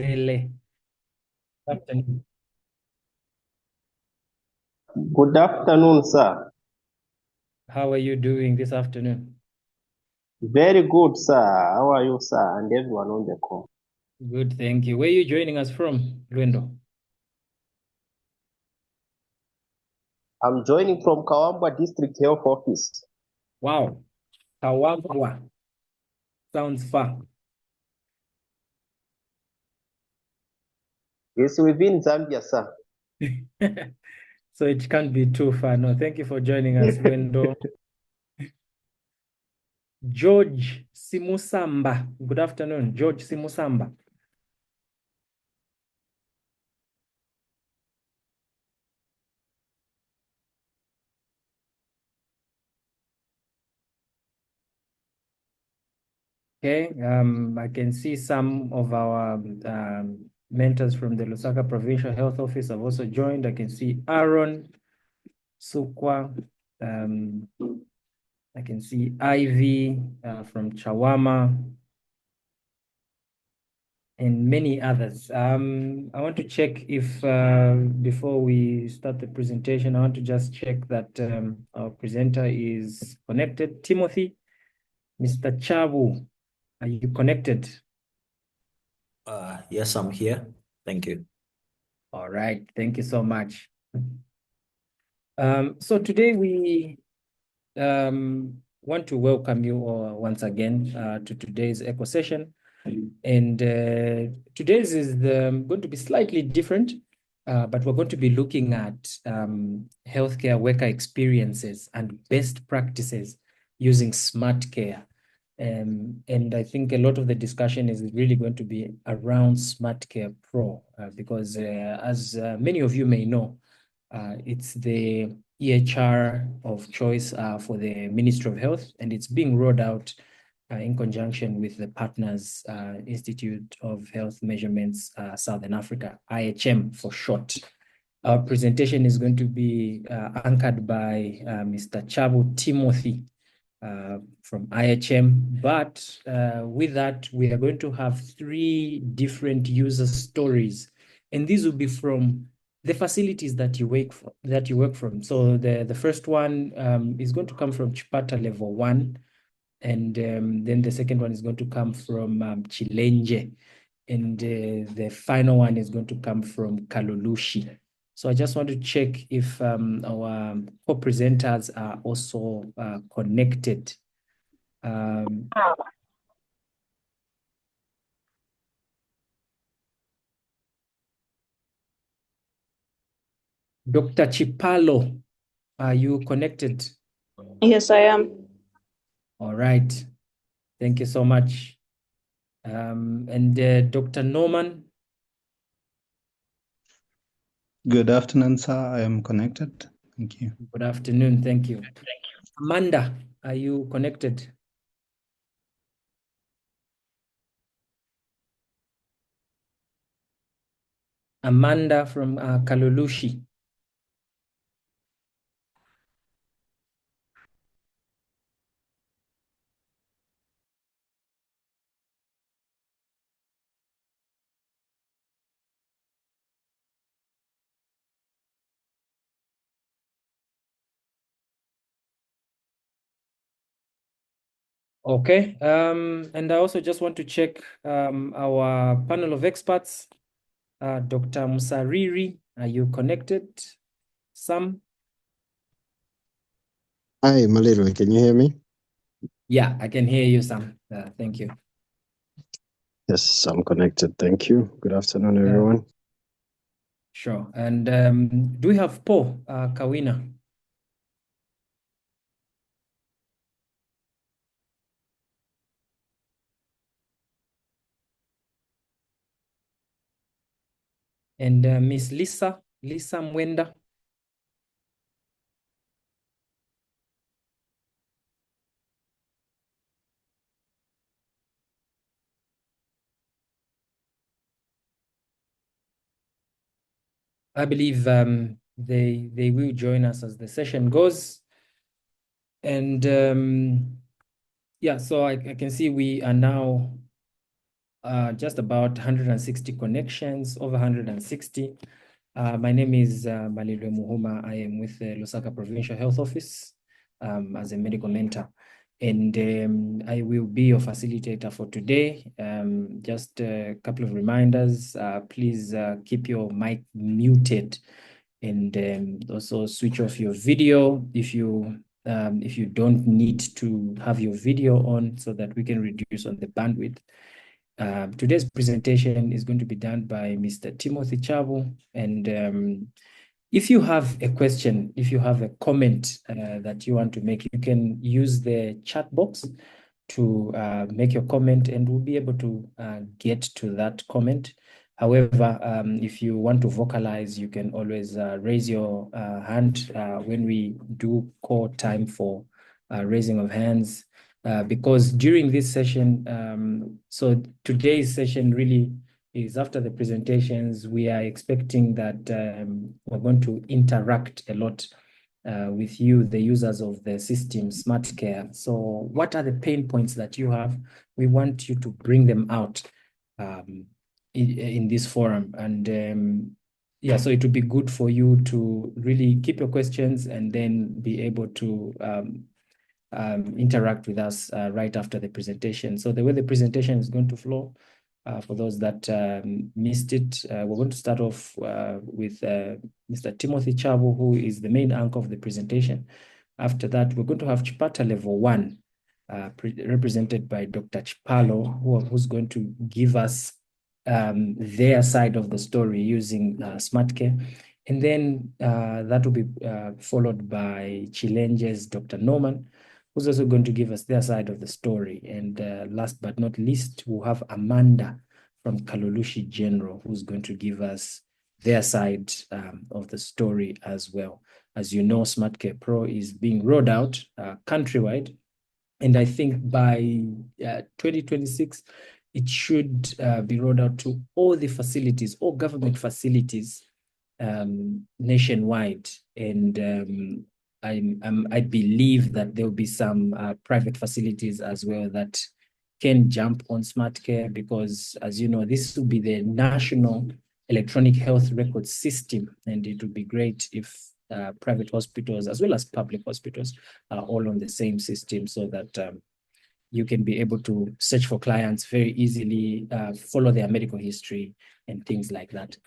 Zele. Afternoon. Good afternoon, sir. How are you doing this afternoon? Very good, sir. How are you, sir? And everyone on the call. Good, thank you. Where are you joining us from, Lwendo? I'm joining from Kawamba District Health Office. Wow, Kawagwa. Sounds far. It's within Zambia, sir. So it can't be too far. No, thank you for joining us, Lwendo. George Simusamba. Good afternoon, George Simusamba. Okay, I can see some of our mentors from the Lusaka Provincial Health Office have also joined. I can see Aaron Sukwa. I can see Ivy from Chawama and many others. I want to check if before we start the presentation, I want to just check that our presenter is connected. Timothy, Mr. Chabu, are you connected? Yes, I'm here. Thank you. All right, thank you so much. So today we want to welcome you all once again to today's echo session. And today's is going to be slightly different, but we're going to be looking at healthcare worker experiences and best practices using SmartCare. And I think a lot of the discussion is really going to be around SmartCare Pro, because as many of you may know, it's the EHR of choice for the Ministry of Health, and it's being rolled out in conjunction with the Partners Institute of Health Measurements Southern Africa, IHM for short. Our presentation is going to be anchored by Mr. Chabu Timothy from IHM, but with that, we are going to have 3 different user stories, and these will be from the facilities that you work from. So the first one is going to come from Chipata level 1, and then the second one is going to come from Chilenje, and the final one is going to come from Kalulushi. So I just want to check if our co-presenters are also connected. Dr. Chipalo, are you connected? Yes, I am. All right. Thank you so much. And Dr. Norman? Good afternoon, sir. I am connected. Thank you. Good afternoon. Thank you. Amanda, are you connected? Amanda from Kalulushi. Okay, and I also just want to check our panel of experts. Dr. Msariri, are you connected? Sam? Hi, Malilwe, can you hear me? Yeah, I can hear you, Sam. Thank you. Yes, I'm connected. Thank you. Good afternoon, everyone. Sure. And do we have Poho, Kawina? And Miss Lisa Mweenda? I believe they will join us as the session goes. And yeah, so I can see we are now just about 160 connections, over 160. My name is Malilwe Muhuma. I am with the Lusaka Provincial Health Office as a medical mentor. And I will be your facilitator for today. Just a couple of reminders. Please keep your mic muted, and also switch off your video if you don't need to have your video on, so that we can reduce on the bandwidth. Today's presentation is going to be done by Mr. Timothy Chabu. And if you have a question, if you have a comment that you want to make, you can use the chat box to make your comment, and we'll be able to get to that comment. However, if you want to vocalize, you can always raise your hand when we do call time for raising of hands. Because during this session, so today's session really is after the presentations. We are expecting that we're going to interact a lot with you, the users of the system, SmartCare. So what are the pain points that you have? We want you to bring them out in this forum. And yeah, so it would be good for you to really keep your questions and then be able to interact with us right after the presentation. So the way the presentation is going to flow, for those that missed it, we're going to start off with Mr. Timothy Chabu, who is the main anchor of the presentation. After that, we're going to have Chipata Level 1, represented by Dr. Chipalo, who's going to give us their side of the story using SmartCare. And then that will be followed by Chilenge's Dr. Norman, who's also going to give us their side of the story. And last but not least, we'll have Amanda from Kalulushi General, who's going to give us their side of the story as well. As you know, SmartCare Pro is being rolled out countrywide. And I think by 2026, it should be rolled out to all the facilities, all government facilities nationwide. And I believe that there will be some private facilities as well that can jump on SmartCare, because, as you know, this will be the national electronic health record system, and it would be great if private hospitals as well as public hospitals are all on the same system, so that you can be able to search for clients very easily, follow their medical history and things like that.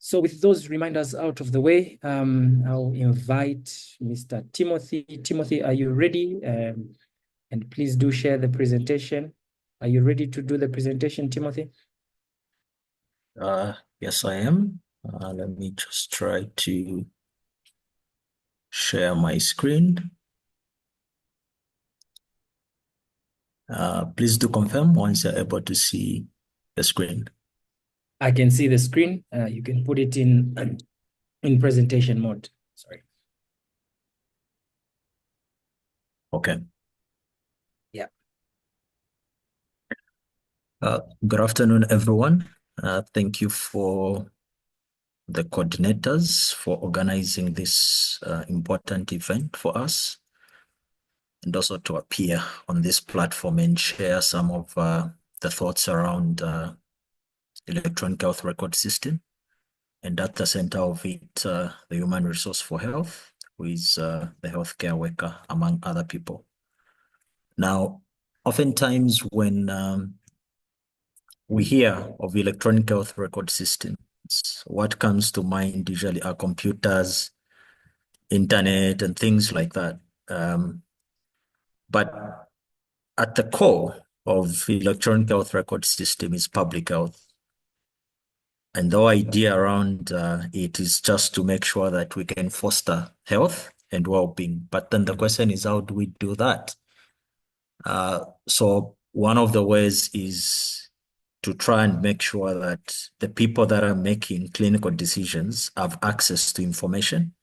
So with those reminders out of the way, I'll invite Mr. Timothy. Timothy, are you ready? And please do share the presentation. Are you ready to do the presentation, Timothy? Yes, I am. Let me just try to share my screen. Please do confirm once you're able to see the screen. I can see the screen. You can put it in presentation mode. Sorry. Okay. Yeah. Good afternoon, everyone. Thank you for the coordinators for organizing this important event for us, and also to appear on this platform and share some of the thoughts around electronic health record system. And at the center of it, the human resource for health, who is the healthcare worker, among other people. Now, oftentimes when we hear of electronic health record systems, what comes to mind usually are computers, internet, and things like that. But at the core of electronic health record system is public health. And the idea around it is just to make sure that we can foster health and well-being. But then the question is, how do we do that? So one of the ways is to try and make sure that the people that are making clinical decisions have access to information,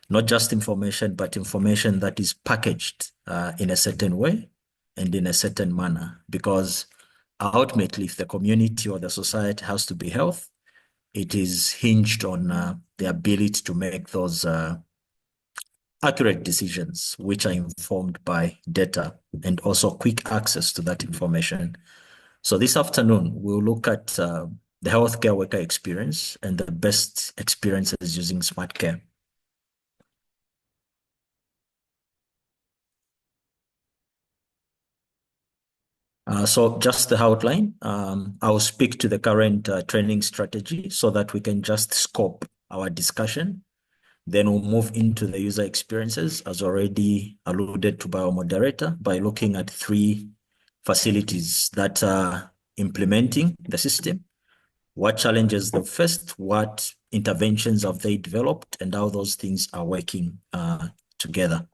not just information, but information that is packaged in a certain way and in a certain manner. Because ultimately, if the community or the society has to be healthy, it is hinged on the ability to make those accurate decisions, which are informed by data and also quick access to that information So this afternoon, we'll look at the healthcare worker experience and the best experiences using SmartCare. So just the outline, I'll speak to the current training strategy so that we can just scope our discussion. Then we'll move into the user experiences, as already alluded to by our moderator, by looking at 3 facilities that are implementing the system. What challenges they faced, what interventions have they developed, and how those things are working together.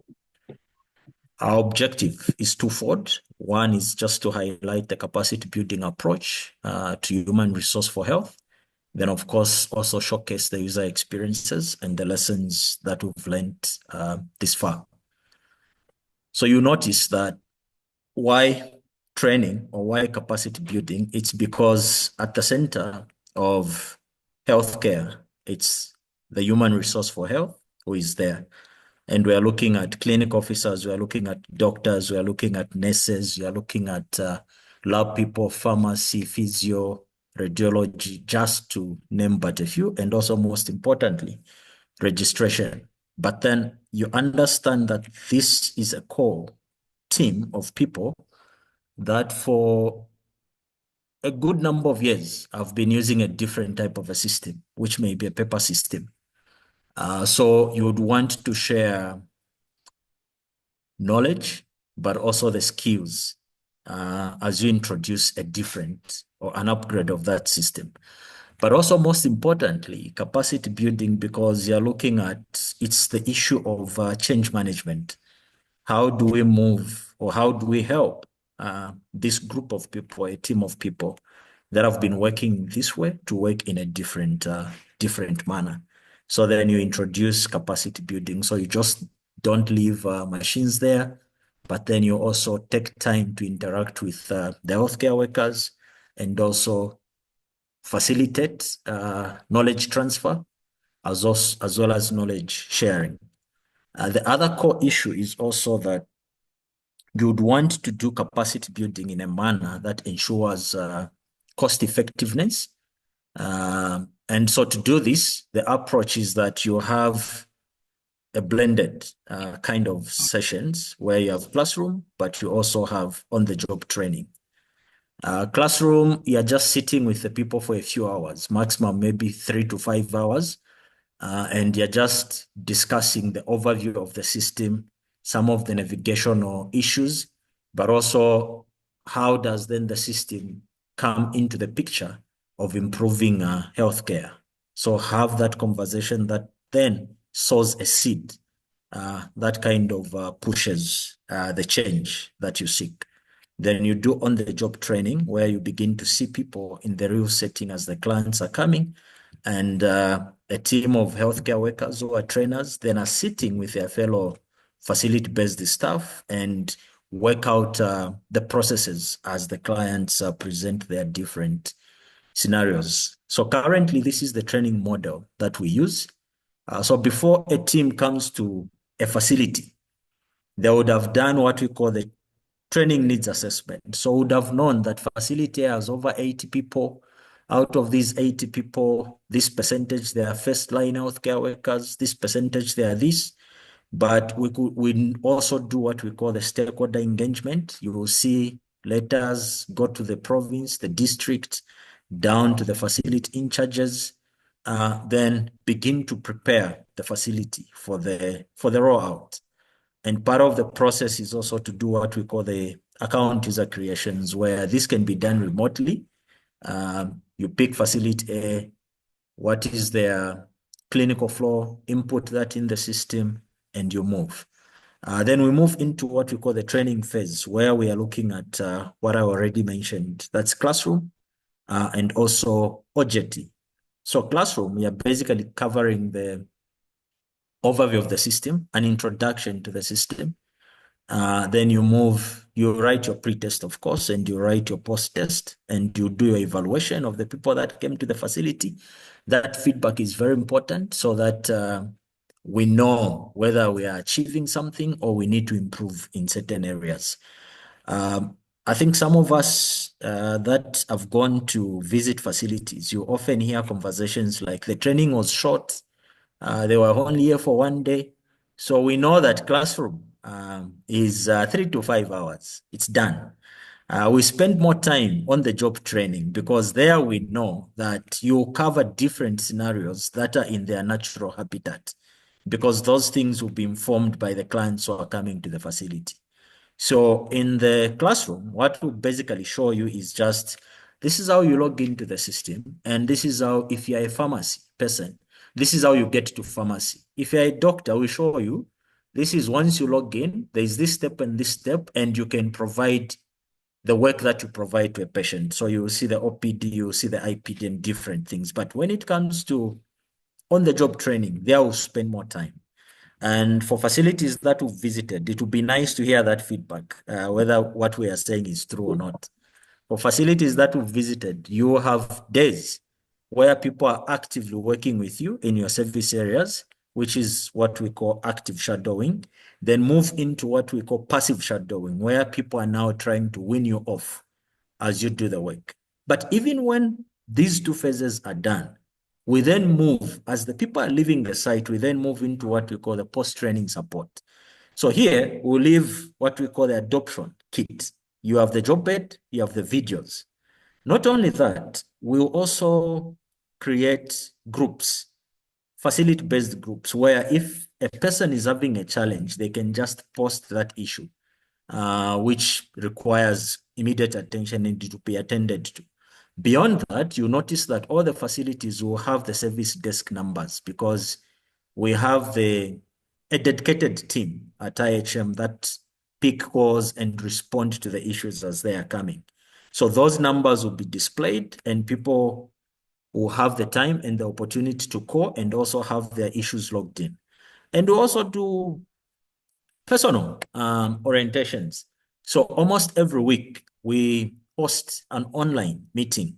Our objective is twofold. One is just to highlight the capacity building approach to human resource for health. Then, of course, also showcase the user experiences and the lessons that we've learned this far. So you notice that why training or why capacity building? It's because at the center of healthcare, it's the human resource for health who is there. And we are looking at clinic officers, we are looking at doctors, we are looking at nurses, we are looking at lab people, pharmacy, physio, radiology, just to name but a few, and also most importantly, registration. But then you understand that this is a core team of people that for a good number of years have been using a different type of a system, which may be a paper system. So you would want to share knowledge, but also the skills as you introduce a different or an upgrade of that system. But also most importantly, capacity building, because you're looking at, it's the issue of change management. How do we move or how do we help this group of people, a team of people that have been working this way to work in a different manner? So then you introduce capacity building. So you just don't leave machines there, but then you also take time to interact with the healthcare workers and also facilitate knowledge transfer as well as knowledge sharing. The other core issue is also that you would want to do capacity building in a manner that ensures cost effectiveness. And so to do this, the approach is that you have a blended kind of sessions where you have classroom, but you also have on-the-job training. Classroom, you're just sitting with the people for a few hours, maximum maybe 3 to 5 hours, and you're just discussing the overview of the system, some of the navigational issues, but also how does then the system come into the picture of improving healthcare. So have that conversation that then sows a seed that kind of pushes the change that you seek. Then you do on-the-job training where you begin to see people in the real setting as the clients are coming, and a team of healthcare workers who are trainers then are sitting with their fellow facility-based staff and work out the processes as the clients present their different scenarios. So currently, this is the training model that we use. So before a team comes to a facility, they would have done what we call the training needs assessment. So would have known that facility has over 80 people. Out of these 80 people, this percentage, they are first-line healthcare workers, this percentage, they are this. But we also do what we call the stakeholder engagement. You will see letters go to the province, the district, down to the facility in charges, then begin to prepare the facility for the rollout. And part of the process is also to do what we call the account user creations, where this can be done remotely. You pick facility A, what is their clinical flow, input that in the system, and you move. Then we move into what we call the training phase, where we are looking at what I already mentioned. That's classroom and also OJT. So classroom, we are basically covering the overview of the system, an introduction to the system. Then you write your pre-test, of course, and you write your post-test, and you do your evaluation of the people that came to the facility. That feedback is very important so that we know whether we are achieving something or we need to improve in certain areas. I think some of us that have gone to visit facilities, you often hear conversations like the training was short, they were only here for 1 day. So we know that classroom is 3 to 5 hours. It's done. We spend more time on the job training because there we know that you cover different scenarios that are in their natural habitat, because those things will be informed by the clients who are coming to the facility. So in the classroom, what we'll basically show you is just, this is how you log into the system. And this is how, if you're a pharmacy person, this is how you get to pharmacy. If you're a doctor, we show you, this is once you log in, there's this step and this step, and you can provide the work that you provide to a patient. So you will see the OPD, you will see the IPD and different things. But when it comes to on-the-job training, there will spend more time. And for facilities that we've visited, it would be nice to hear that feedback, whether what we are saying is true or not. For facilities that we've visited, you have days where people are actively working with you in your service areas, which is what we call active shadowing, then move into what we call passive shadowing, where people are now trying to win you off as you do the work. But even when these two phases are done, we then move, as the people are leaving the site, we then move into what we call the post-training support. So here, we leave what we call the adoption kit. You have the job bed, you have the videos. Not only that, we'll also create groups, facility-based groups, where if a person is having a challenge, they can just post that issue, which requires immediate attention and to be attended to. Beyond that, you notice that all the facilities will have the service desk numbers, because we have a dedicated team at IHM that pick calls and respond to the issues as they are coming. So those numbers will be displayed, and people will have the time and the opportunity to call and also have their issues logged in. And we also do personal orientations. So almost every week, we host an online meeting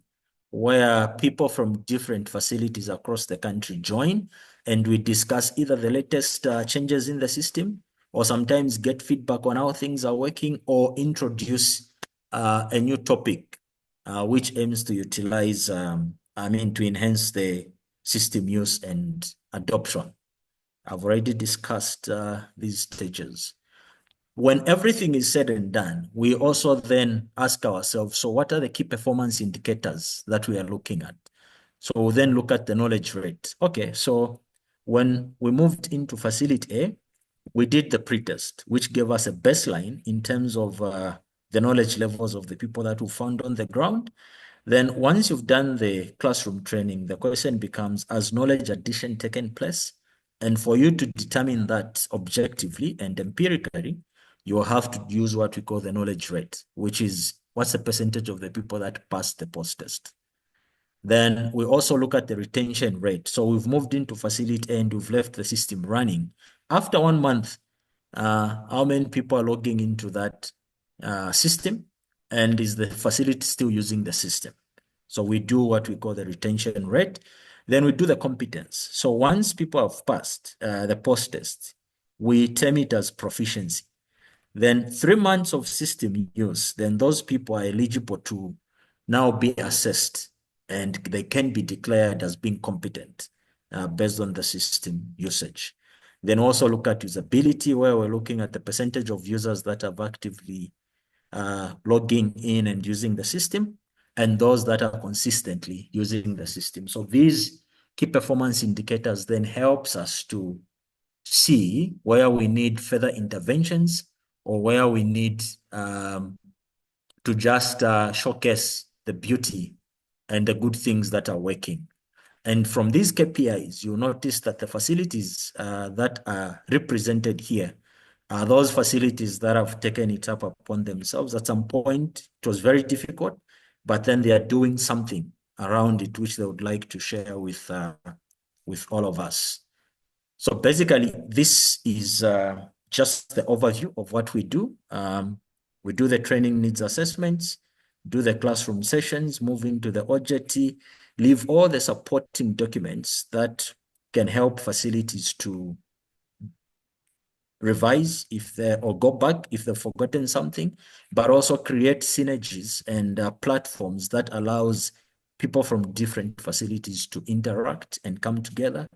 where people from different facilities across the country join, and we discuss either the latest changes in the system, or sometimes get feedback on how things are working, or introduce a new topic which aims to utilize, to enhance the system use and adoption. I've already discussed these stages. When everything is said and done, we also then ask ourselves, so what are the key performance indicators that we are looking at? So we'll then look at the knowledge rate. Okay, so when we moved into facility A, we did the pre-test, which gave us a baseline in terms of the knowledge levels of the people that we found on the ground. Then once you've done the classroom training, the question becomes, has knowledge addition taken place? And for you to determine that objectively and empirically, you will have to use what we call the knowledge rate, which is what's the percentage of the people that passed the post-test. Then we also look at the retention rate. So we've moved into facility and we've left the system running. After 1 month, how many people are logging into that system? And is the facility still using the system? So we do what we call the retention rate. Then we do the competence. So once people have passed the post-test, we term it as proficiency. Then 3 months of system use, then those people are eligible to now be assessed, and they can be declared as being competent based on the system usage. Then also look at usability, where we're looking at the percentage of users that have actively logging in and using the system, and those that are consistently using the system. So these key performance indicators then helps us to see where we need further interventions, or where we need to just showcase the beauty and the good things that are working. And from these KPIs, you'll notice that the facilities that are represented here are those facilities that have taken it up upon themselves. At some point, it was very difficult, but then they are doing something around it, which they would like to share with all of us. So basically, this is just the overview of what we do. We do the training needs assessments, do the classroom sessions, move into the OJT, leave all the supporting documents that can help facilities to revise or go back if they've forgotten something, but also create synergies and platforms that allows people from different facilities to interact and come together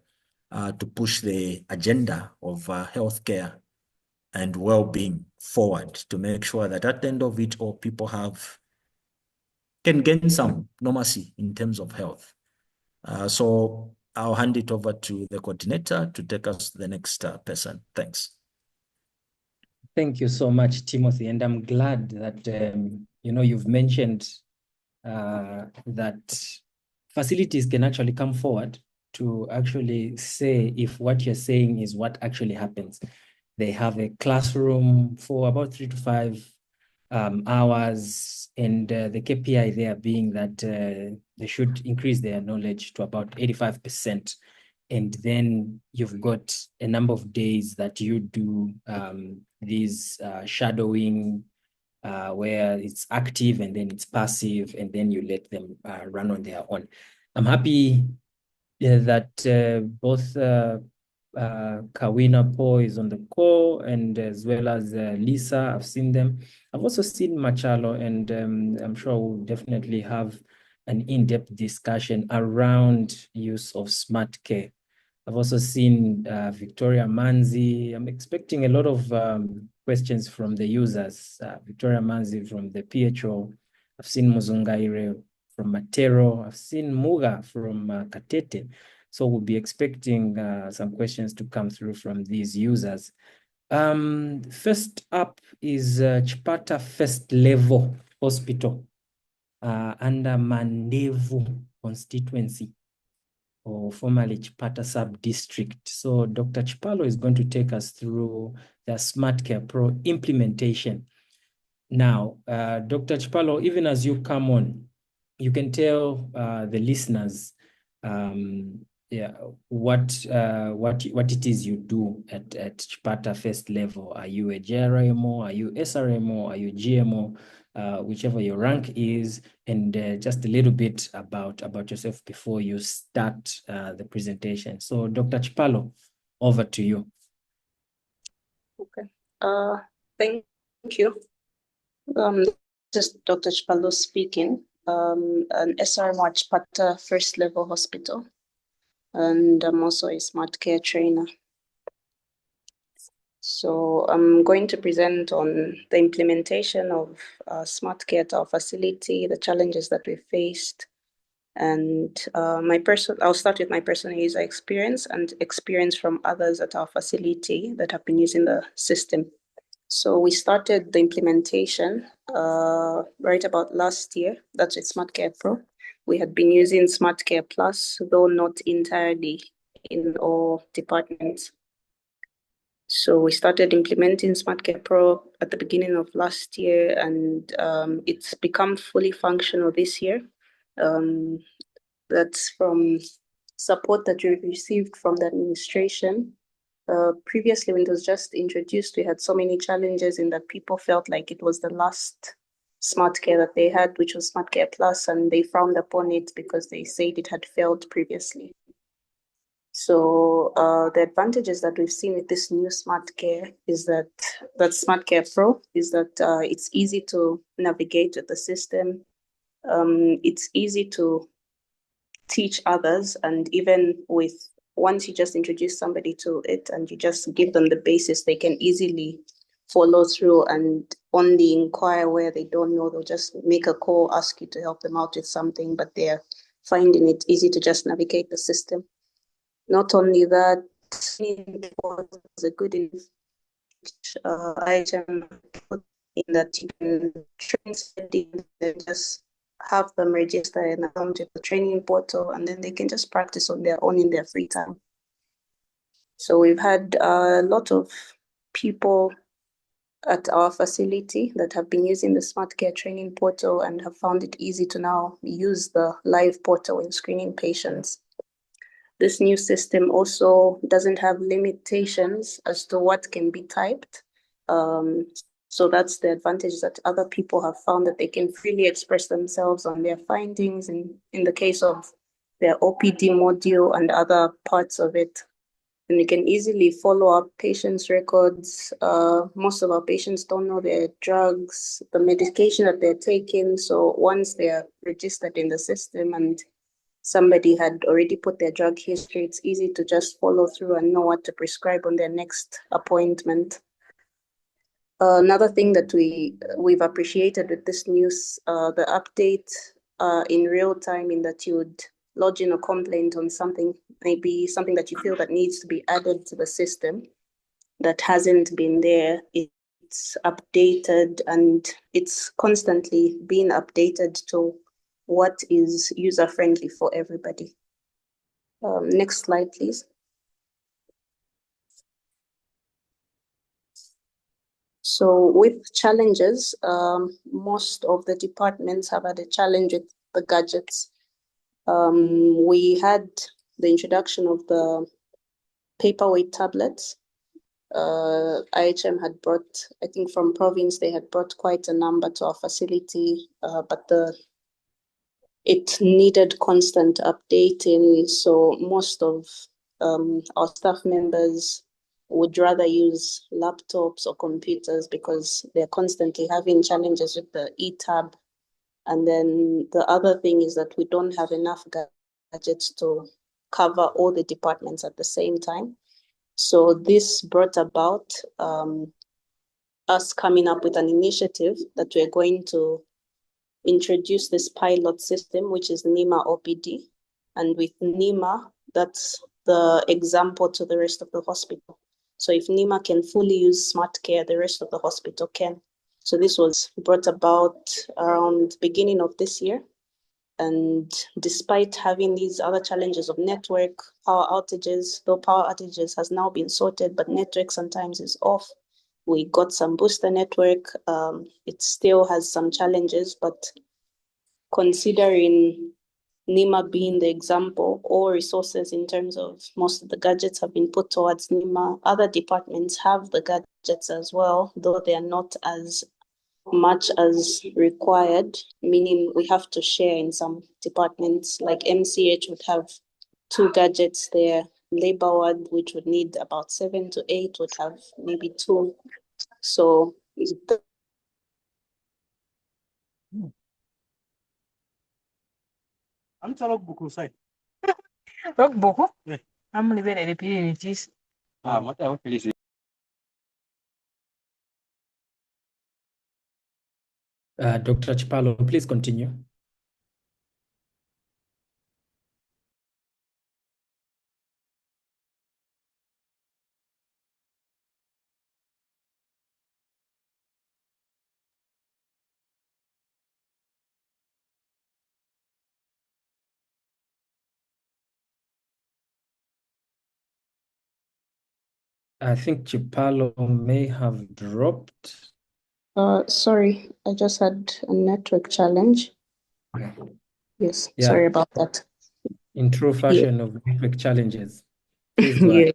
to push the agenda of healthcare and well-being forward, to make sure that at the end of it all, people can gain some normalcy in terms of health. So I'll hand it over to the coordinator to take us to the next person. Thanks. Thank you so much, Timothy. And I'm glad that, you've mentioned that facilities can actually come forward to actually say if what you're saying is what actually happens. They have a classroom for about 3 to 5 hours, and the KPI there being that they should increase their knowledge to about 85%. And then you've got a number of days that you do these shadowing, where it's active and then it's passive, and then you let them run on their own. I'm happy that both Kawina, Poho is on the call, and as well as Lisa. I've seen them. I've also seen Machalo, and I'm sure we'll definitely have an in-depth discussion around use of SmartCare. I've also seen Victoria Manzi. I'm expecting a lot of questions from the users. Victoria Manzi from the PHO. I've seen Muzungaire from Matero. I've seen Muga from Katete. So we'll be expecting some questions to come through from these users. First up is Chipata First Level Hospital under Mandevu constituency, or formerly Chipata Sub-District. So Dr. Chipalo is going to take us through the SmartCare Pro implementation. Now, Dr. Chipalo, even as you come on, you can tell the listeners what it is you do at Chipata First Level. Are you a JRMO? Are you SRMO? Are you GMO? Whichever your rank is, and just a little bit about yourself before you start the presentation. So, Dr. Chipalo, over to you. Okay. Thank you. This is Dr. Chipalo speaking. An SRMO at Chipata First Level Hospital, and I'm also a SmartCare trainer. So I'm going to present on the implementation of SmartCare at our facility, the challenges that we faced, and I'll start with my personal user experience and experience from others at our facility that have been using the system. So we started the implementation right about last year. That's with SmartCare Pro. We had been using SmartCare Plus, though not entirely in all departments. So we started implementing SmartCare Pro at the beginning of last year, and it's become fully functional this year. That's from support that we received from the administration. Previously, when it was just introduced, we had so many challenges in that people felt like it was the last SmartCare that they had, which was SmartCare Plus, and they frowned upon it because they said it had failed previously. So the advantages that we've seen with this new SmartCare is that SmartCare Pro is that it's easy to navigate with the system. It's easy to teach others, and even once you just introduce somebody to it and you just give them the basis, they can easily follow through and only inquire where they don't know. They'll just make a call, ask you to help them out with something, but they're finding it easy to just navigate the system. Not only that, it's a good item in that you can train students and just have them register an account with the training portal, and then they can just practice on their own in their free time. So we've had a lot of people at our facility that have been using the SmartCare training portal and have found it easy to now use the live portal in screening patients. This new system also doesn't have limitations as to what can be typed. So that's the advantage that other people have found, that they can freely express themselves on their findings in the case of their OPD module and other parts of it. And we can easily follow up patients' records. Most of our patients don't know their drugs, the medication that they're taking. So once they are registered in the system and somebody had already put their drug history, it's easy to just follow through and know what to prescribe on their next appointment. Another thing that we've appreciated with this news, the update in real time, in that you would lodge in a complaint on something, maybe something that you feel that needs to be added to the system that hasn't been there. It's updated and it's constantly being updated to what is user-friendly for everybody. Next slide, please. So with challenges, most of the departments have had a challenge with the gadgets. We had the introduction of the paperweight tablets. IHM had brought, I think from province, they had brought quite a number to our facility, but it needed constant updating. So most of our staff members would rather use laptops or computers because they're constantly having challenges with the e-tab. And then the other thing is that we don't have enough gadgets to cover all the departments at the same time. So this brought about us coming up with an initiative that we're going to introduce this pilot system, which is NEMA OPD. And with NEMA, that's the example to the rest of the hospital. So if NEMA can fully use SmartCare, the rest of the hospital can. So this was brought about around beginning of this year. And despite having these other challenges of network, power outages, though power outages has now been sorted, but network sometimes is off. We got some booster network. It still has some challenges, but considering NEMA being the example, all resources in terms of most of the gadgets have been put towards NEMA. Other departments have the gadgets as well, though they are not as much as required, meaning we have to share in some departments. Like MCH would have 2 gadgets there. Labor ward, which would need about 7 to 8, would have maybe 2. So I'm sorry, book side. Book. I'm living at the PNGs. What I want to say. Dr. Chipalo, please continue. I think Chipalo may have dropped. sorry, I just had a network challenge. Okay. Yes, Yeah. sorry about that. In true fashion of network challenges. Please go ahead.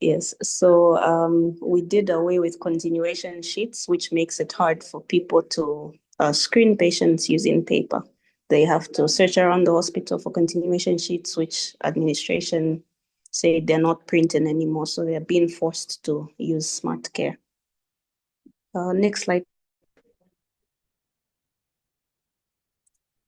Yes. So we did away with continuation sheets, which makes it hard for people to screen patients using paper. They have to search around the hospital for continuation sheets, which administration say they're not printing anymore. So they're being forced to use SmartCare. Next slide.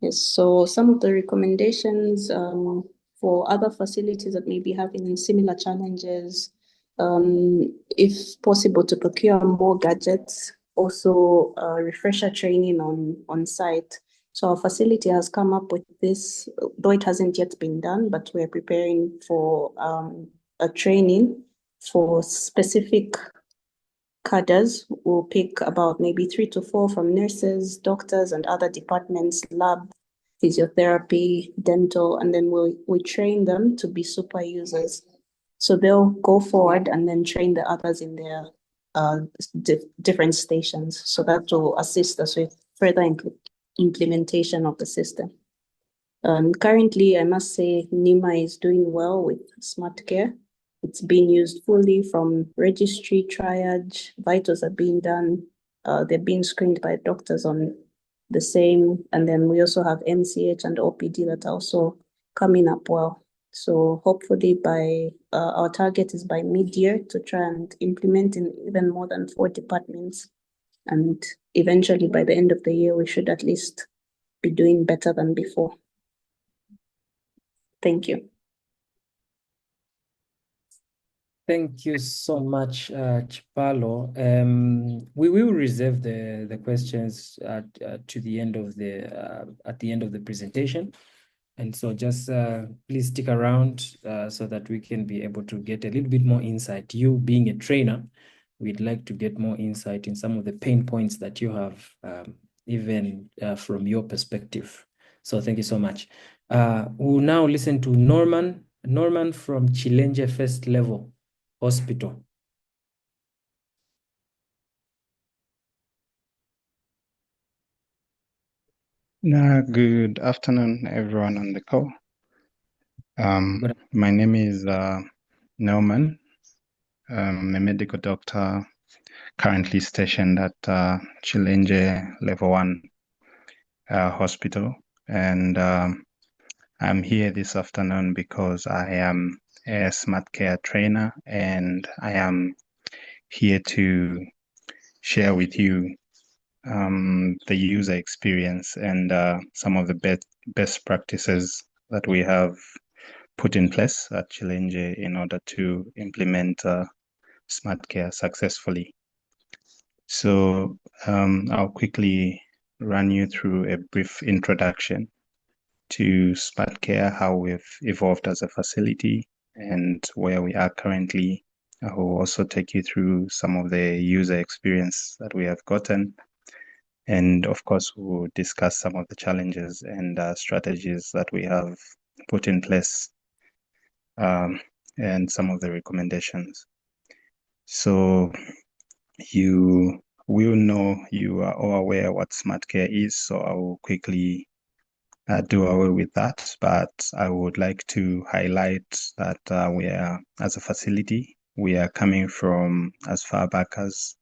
Yes, so some of the recommendations for other facilities that may be having similar challenges, if possible, to procure more gadgets, also refresher training on site. So our facility has come up with this, though it hasn't yet been done, but we're preparing for a training for specific cadres. We'll pick about maybe 3 to 4 from nurses, doctors, and other departments, lab, physiotherapy, dental, and then we train them to be super users. So they'll go forward and then train the others in their different stations. So that will assist us with further implementation of the system. Currently, I must say, NEMA is doing well with SmartCare. It's being used fully from registry, triage, vitals are being done. They're being screened by doctors on the same. And then we also have MCH and OPD that are also coming up well. So hopefully by our target is by mid-year to try and implement in even more than 4 departments. And eventually by the end of the year, we should at least be doing better than before. Thank you. Thank you so much, Chipalo. We will reserve the questions to the end of the presentation, and so just please stick around so that we can be able to get a little bit more insight. You being a trainer, we'd like to get more insight in some of the pain points that you have, even from your perspective. So thank you so much. We'll now listen to Norman from Chilenje First Level Hospital. Good afternoon, everyone on the call. My name is Norman. I'm a medical doctor currently stationed at Chilenje Level 1 Hospital. And I'm here this afternoon because I am a SmartCare trainer, and I am here to share with you the user experience and some of the best practices that we have put in place at Chilenje in order to implement SmartCare successfully. So I'll quickly run you through a brief introduction to SmartCare, how we've evolved as a facility and where we are currently. I will also take you through some of the user experience that we have gotten. And of course, we'll discuss some of the challenges and strategies that we have put in place, and some of the recommendations. So you will know, you are all aware what SmartCare is, so I will quickly do away with that. But I would like to highlight that we are, as a facility, we are coming from as far back as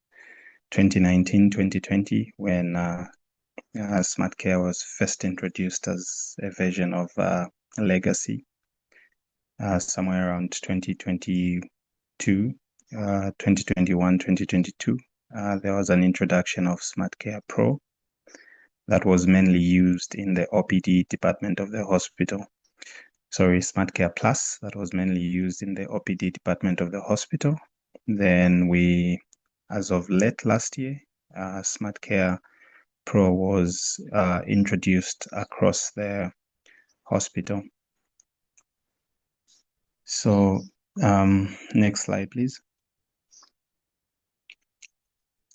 2019, 2020, when SmartCare was first introduced as a version of Legacy. Somewhere around 2022, 2021, 2022, there was an introduction of SmartCare Pro that was mainly used in the OPD department of the hospital. Sorry, SmartCare Plus, that was mainly used in the OPD department of the hospital. Then we, as of late last year, SmartCare Pro was introduced across the hospital. So next slide, please.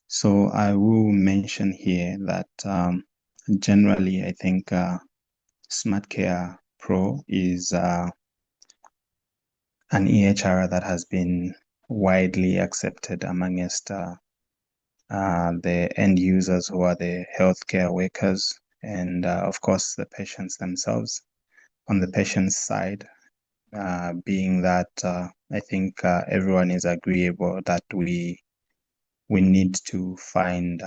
So I will mention here that generally, I think SmartCare Pro is an EHR that has been widely accepted amongst the end users, who are the healthcare workers, and of course the patients themselves. On the patient's side, being that I think everyone is agreeable that we need to find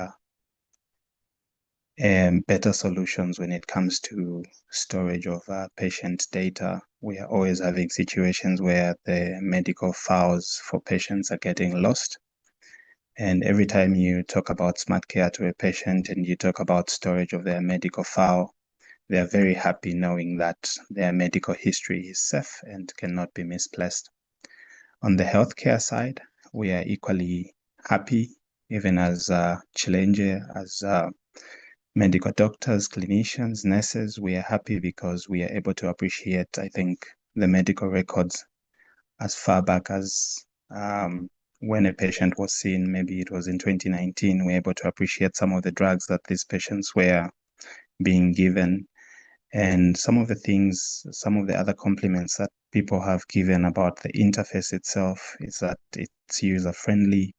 better solutions when it comes to storage of patient data. We are always having situations where the medical files for patients are getting lost. And every time you talk about SmartCare to a patient and you talk about storage of their medical file, they are very happy knowing that their medical history is safe and cannot be misplaced. On the healthcare side, we are equally happy, even as Chilenje, as medical doctors, clinicians, nurses. We are happy because we are able to appreciate, I think, the medical records as far back as when a patient was seen, maybe it was in 2019, we're able to appreciate some of the drugs that these patients were being given. And some of the things, some of the other compliments that people have given about the interface itself is that it's user-friendly.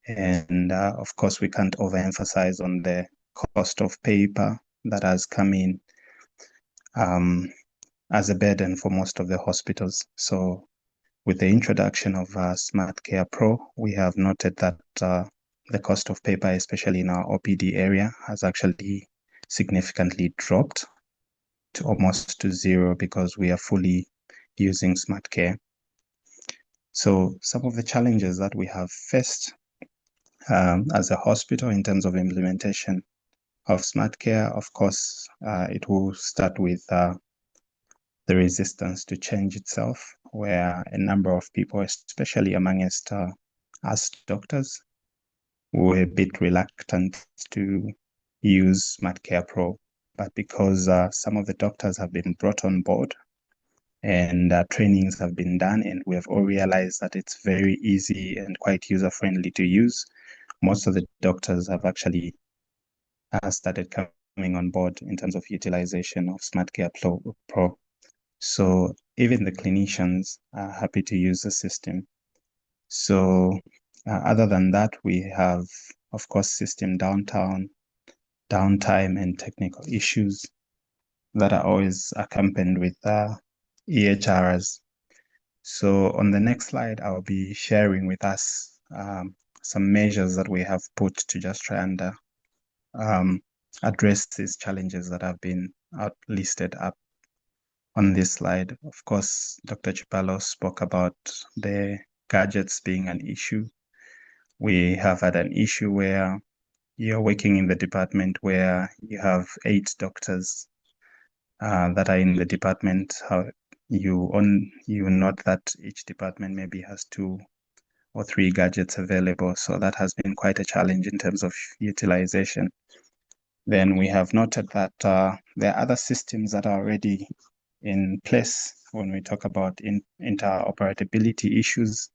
And of course, we can't overemphasize on the cost of paper that has come in as a burden for most of the hospitals. So with the introduction of SmartCare Pro, we have noted that the cost of paper, especially in our OPD area, has actually significantly dropped to almost to zero, because we are fully using SmartCare. So some of the challenges that we have faced as a hospital in terms of implementation of SmartCare, of course, it will start with the resistance to change itself, where a number of people, especially amongst us doctors, were a bit reluctant to use SmartCare Pro. But because some of the doctors have been brought on board and trainings have been done, and we have all realized that it's very easy and quite user-friendly to use, most of the doctors have actually started coming on board in terms of utilization of SmartCare Pro. So even the clinicians are happy to use the system. So other than that, we have, of course, system downtime and technical issues that are always accompanied with EHRs. So on the next slide, I'll be sharing with us some measures that we have put to just try and address these challenges that have been listed up on this slide. Of course, Dr. Chipalo spoke about the gadgets being an issue. We have had an issue where you're working in the department where you have 8 doctors that are in the department. You note that each department maybe has 2 or 3 gadgets available. So that has been quite a challenge in terms of utilization. Then we have noted that there are other systems that are already in place when we talk about interoperability issues.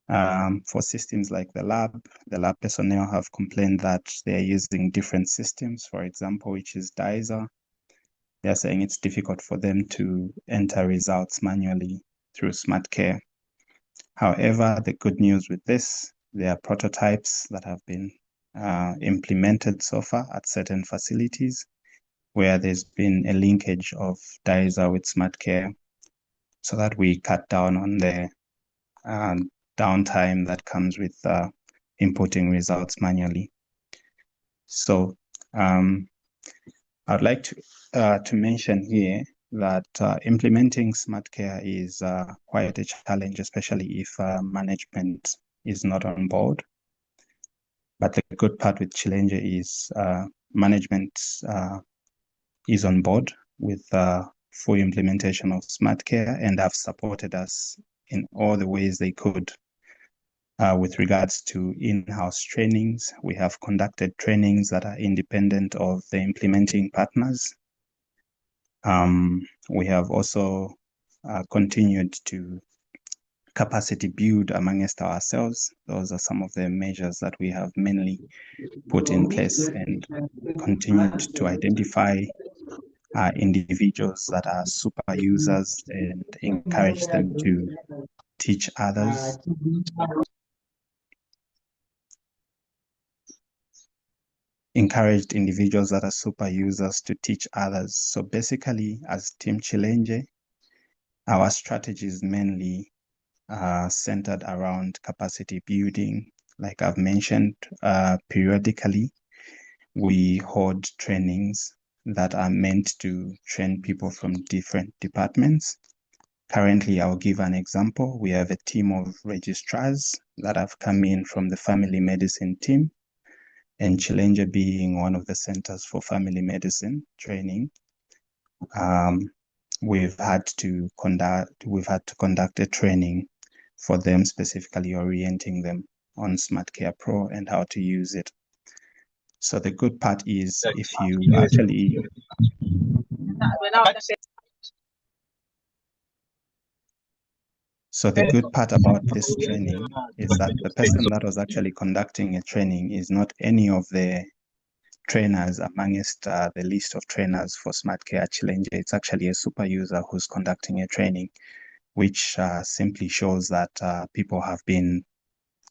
For systems like the lab personnel have complained that they're using different systems, for example, which is DISA. They're saying it's difficult for them to enter results manually through SmartCare. However, the good news with this, there are prototypes that have been implemented so far at certain facilities where there's been a linkage of DISA with SmartCare so that we cut down on the downtime that comes with inputting results manually. So I'd like to mention here that implementing SmartCare is quite a challenge, especially if management is not on board. But the good part with Chilenge is management is on board with full implementation of SmartCare and have supported us in all the ways they could. With regards to in-house trainings, we have conducted trainings that are independent of the implementing partners. We have also continued to capacity build amongst ourselves. Those are some of the measures that we have mainly put in place and continued to identify individuals that are super users and encourage them to teach others. Encouraged individuals that are super users to teach others. So basically, as Team Chilenge, our strategy is mainly centered around capacity building. Like I've mentioned, periodically, we hold trainings that are meant to train people from different departments. Currently, I'll give an example. We have a team of registrars that have come in from the family medicine team, and Chilenge being one of the centers for family medicine training. We've had to conduct a training for them, specifically orienting them on SmartCare Pro and how to use it. So the good part is if you actually So the good part about this training is that the person that was actually conducting a training is not any of the trainers amongst the list of trainers for SmartCare Chilenge. It's actually a super user who's conducting a training, which simply shows that people have been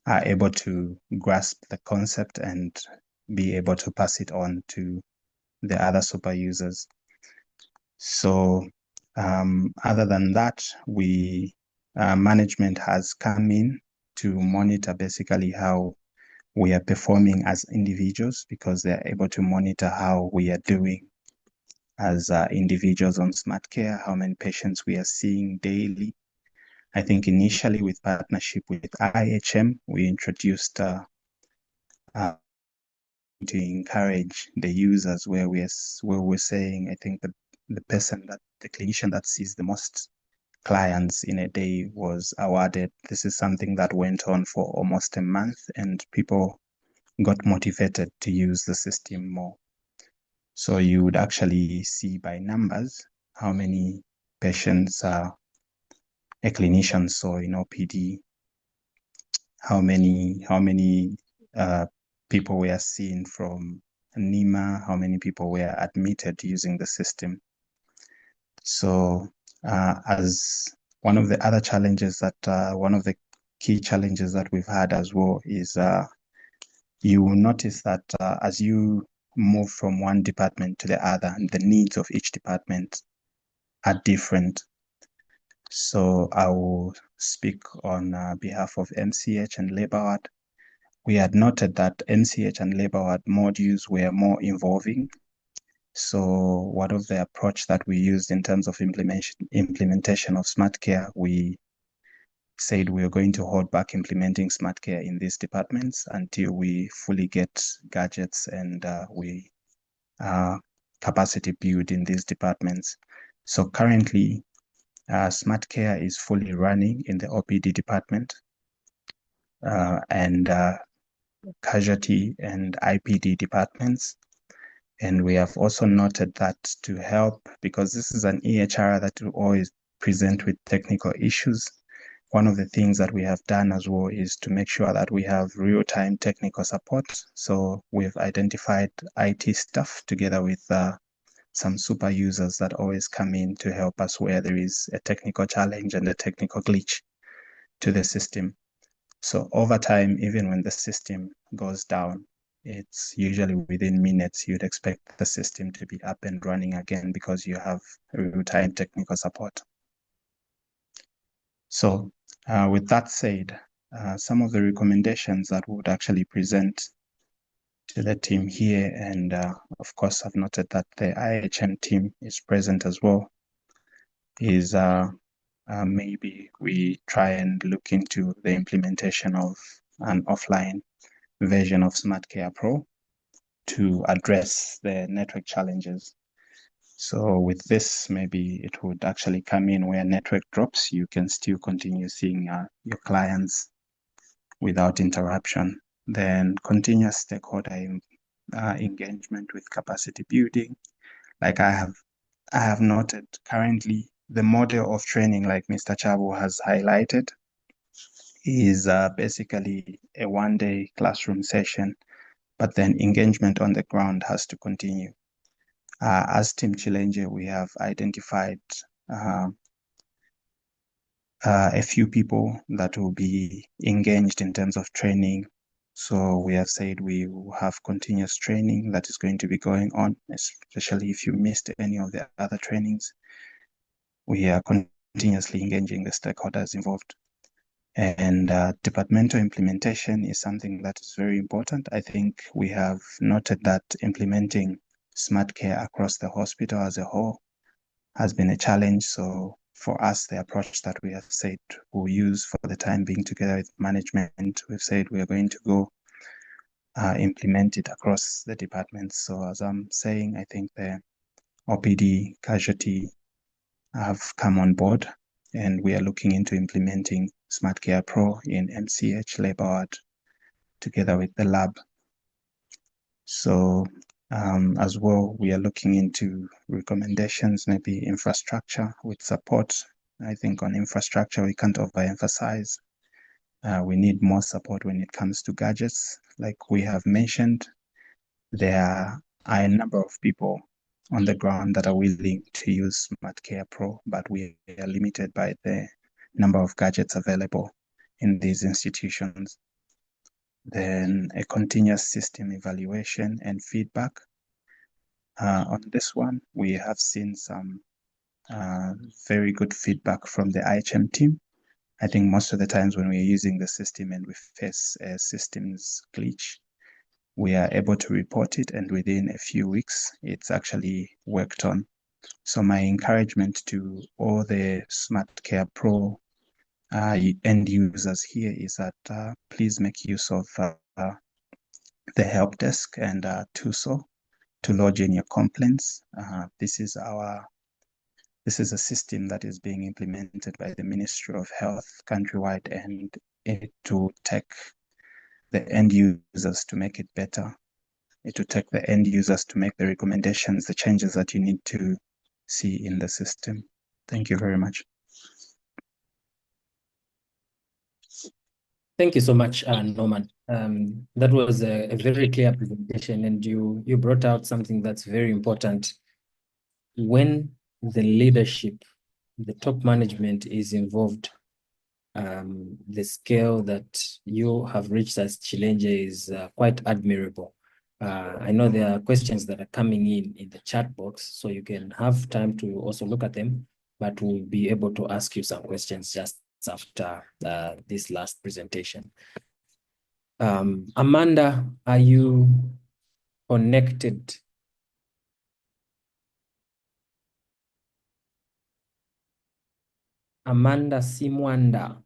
able to grasp the concept and be able to pass it on to the other super users. So other than that, management has come in to monitor basically how we are performing as individuals, because they're able to monitor how we are doing as individuals on SmartCare, how many patients we are seeing daily. I think initially with partnership with IHM, we introduced to encourage the users where we're saying, I think the clinician that sees the most clients in a day was awarded. This is something that went on for almost a month, and people got motivated to use the system more. So you would actually see by numbers how many patients a clinician saw in OPD, how many people were seen from NEMA, how many people were admitted using the system. So as one of the other challenges that, one of the key challenges that we've had as well is you will notice that as you move from one department to the other, the needs of each department are different. So I will speak on behalf of MCH and Labour Ward. We had noted that MCH and Labour Ward modules were more involving. So one of the approach that we used in terms of implementation of SmartCare, we said we are going to hold back implementing SmartCare in these departments until we fully get gadgets and we capacity build in these departments. So currently, SmartCare is fully running in the OPD department and casualty and IPD departments. And we have also noted that to help, because this is an EHR that will always present with technical issues, one of the things that we have done as well is to make sure that we have real-time technical support. So we've identified IT staff together with some super users that always come in to help us where there is a technical challenge and a technical glitch to the system. So over time, even when the system goes down, it's usually within minutes you'd expect the system to be up and running again because you have real-time technical support. So with that said, some of the recommendations that we would actually present to the team here, and of course I've noted that the IHM team is present as well, is maybe we try and look into the implementation of an offline version of SmartCare Pro to address the network challenges. So with this, maybe it would actually come in where network drops, you can still continue seeing your clients without interruption. Then continuous stakeholder engagement with capacity building. Like I have noted currently, the model of training, like Mr. Chabu has highlighted, is basically a one-day classroom session, but then engagement on the ground has to continue. As Team Challenge, we have identified a few people that will be engaged in terms of training. So we have said we will have continuous training that is going to be going on, especially if you missed any of the other trainings. We are continuously engaging the stakeholders involved. And departmental implementation is something that is very important. I think we have noted that implementing SmartCare across the hospital as a whole has been a challenge. So for us, the approach that we have said we'll use for the time being together with management, we've said we are going to go implement it across the departments. So as I'm saying, I think the OPD casualty have come on board, and we are looking into implementing SmartCare Pro in MCH Labour Ward together with the lab. So as well, we are looking into recommendations, maybe infrastructure with support. I think on infrastructure, we can't overemphasize. We need more support when it comes to gadgets. Like we have mentioned, there are a number of people on the ground that are willing to use SmartCare Pro, but we are limited by the number of gadgets available in these institutions. Then a continuous system evaluation and feedback. On this one, we have seen some very good feedback from the IHM team. I think most of the times when we're using the system and we face a systems glitch, we are able to report it, and within a few weeks, it's actually worked on. So my encouragement to all the SmartCare Pro end users here is that please make use of the help desk and TUSO to lodge in your complaints. This is a system that is being implemented by the Ministry of Health countrywide, and it will take the end users to make it better. It will take the end users to make the recommendations, the changes that you need to see in the system. Thank you very much. Thank you so much, Norman. That was a very clear presentation, and you brought out something that's very important. When the leadership, the top management is involved, the scale that you have reached as Chilenje is quite admirable. I know there are questions that are coming in the chat box, so you can have time to also look at them, but we'll be able to ask you some questions just after this last presentation. Amanda, are you connected? Amanda Simwanda,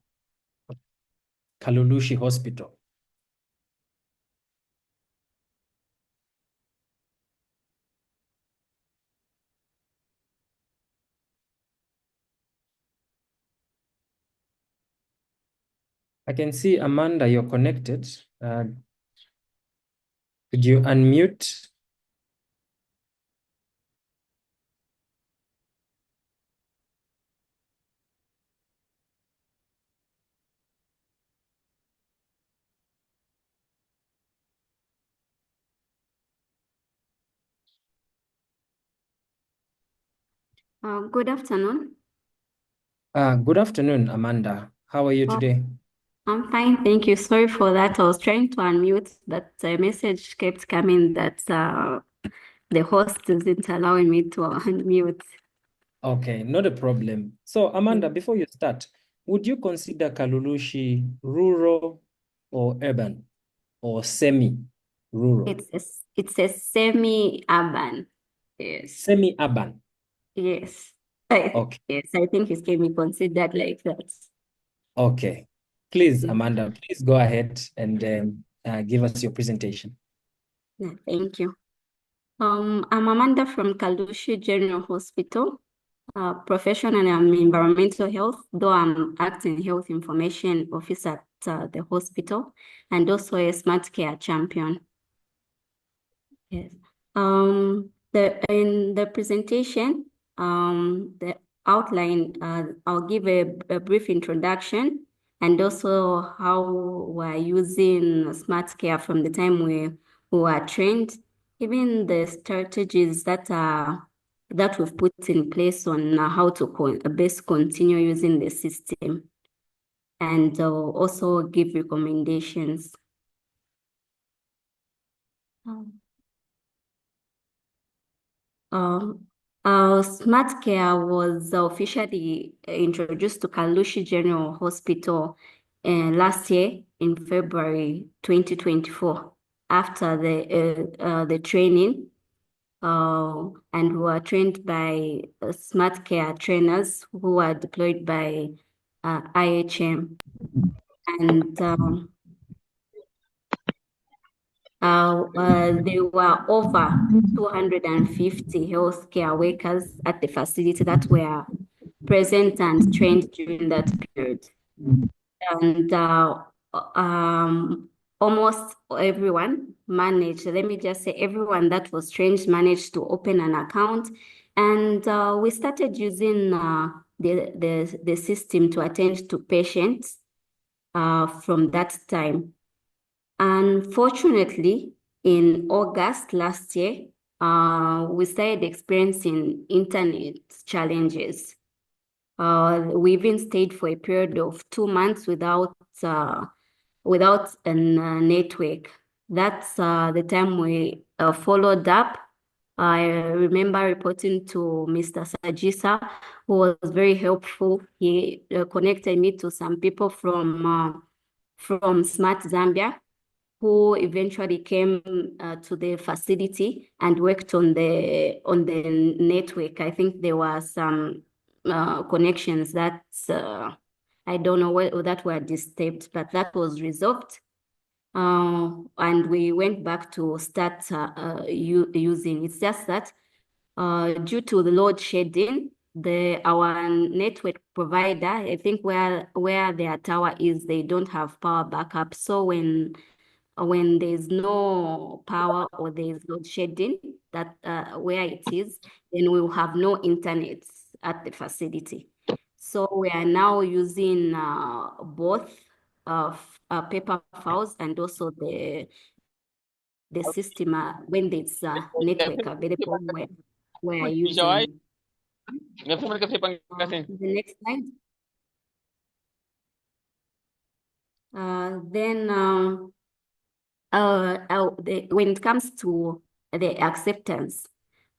Kalulushi Hospital. I can see, Amanda, you're connected. Could you unmute? Good afternoon. Good afternoon, Amanda. How are you today? I'm fine, thank you. Sorry for that. I was trying to unmute, but a message kept coming that the host isn't allowing me to unmute. Okay, not a problem. So, Amanda, before you start, would you consider Kalulushi rural or urban or semi-rural? It's a semi-urban. Yes. Semi-urban. Yes. Okay. Yes, I think it can be considered like that. Okay. Please, Amanda, please go ahead and give us your presentation. Yeah, thank you. I'm Amanda from Kalulushi General Hospital. Professionally, I'm environmental health, though I'm acting health information officer at the hospital, and also a SmartCare champion. Yes. In the presentation, the outline, I'll give a brief introduction and also how we're using SmartCare from the time we were trained, even the strategies that we've put in place on how to best continue using the system, and also give recommendations. SmartCare was officially introduced to Kalulushi General Hospital last year in February 2024 after the training, and we were trained by SmartCare trainers who were deployed by IHM, and there were over 250 healthcare workers at the facility that were present and trained during that period. And almost everyone managed, let me just say everyone that was trained managed to open an account. And we started using the system to attend to patients from that time. Unfortunately, in August last year, we started experiencing internet challenges. We even stayed for a period of 2 months without a network. That's the time we followed up. I remember reporting to Mr. Sajisa, who was very helpful. He connected me to some people from Smart Zambia. who eventually came to the facility and worked on the network. I think there were some connections that I don't know whether that were disturbed, but that was resolved. And we went back to start using. It's just that due to the load shedding, our network provider, I think where their tower is, they don't have power backup. So when there's no power or there's load shedding, that where it is, then we will have no internet at the facility. So we are now using both paper files and also the system when there's network available, we are using. The next slide. When it comes to the acceptance,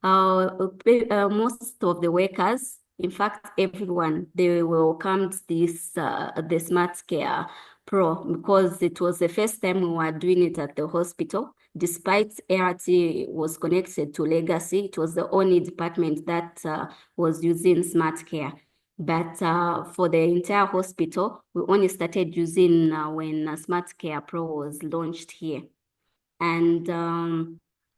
most of the workers, in fact, everyone, they welcomed this the SmartCare Pro because it was the first time we were doing it at the hospital. Despite ART was connected to Legacy, it was the only department that was using SmartCare. But for the entire hospital, we only started using when SmartCare Pro was launched here. And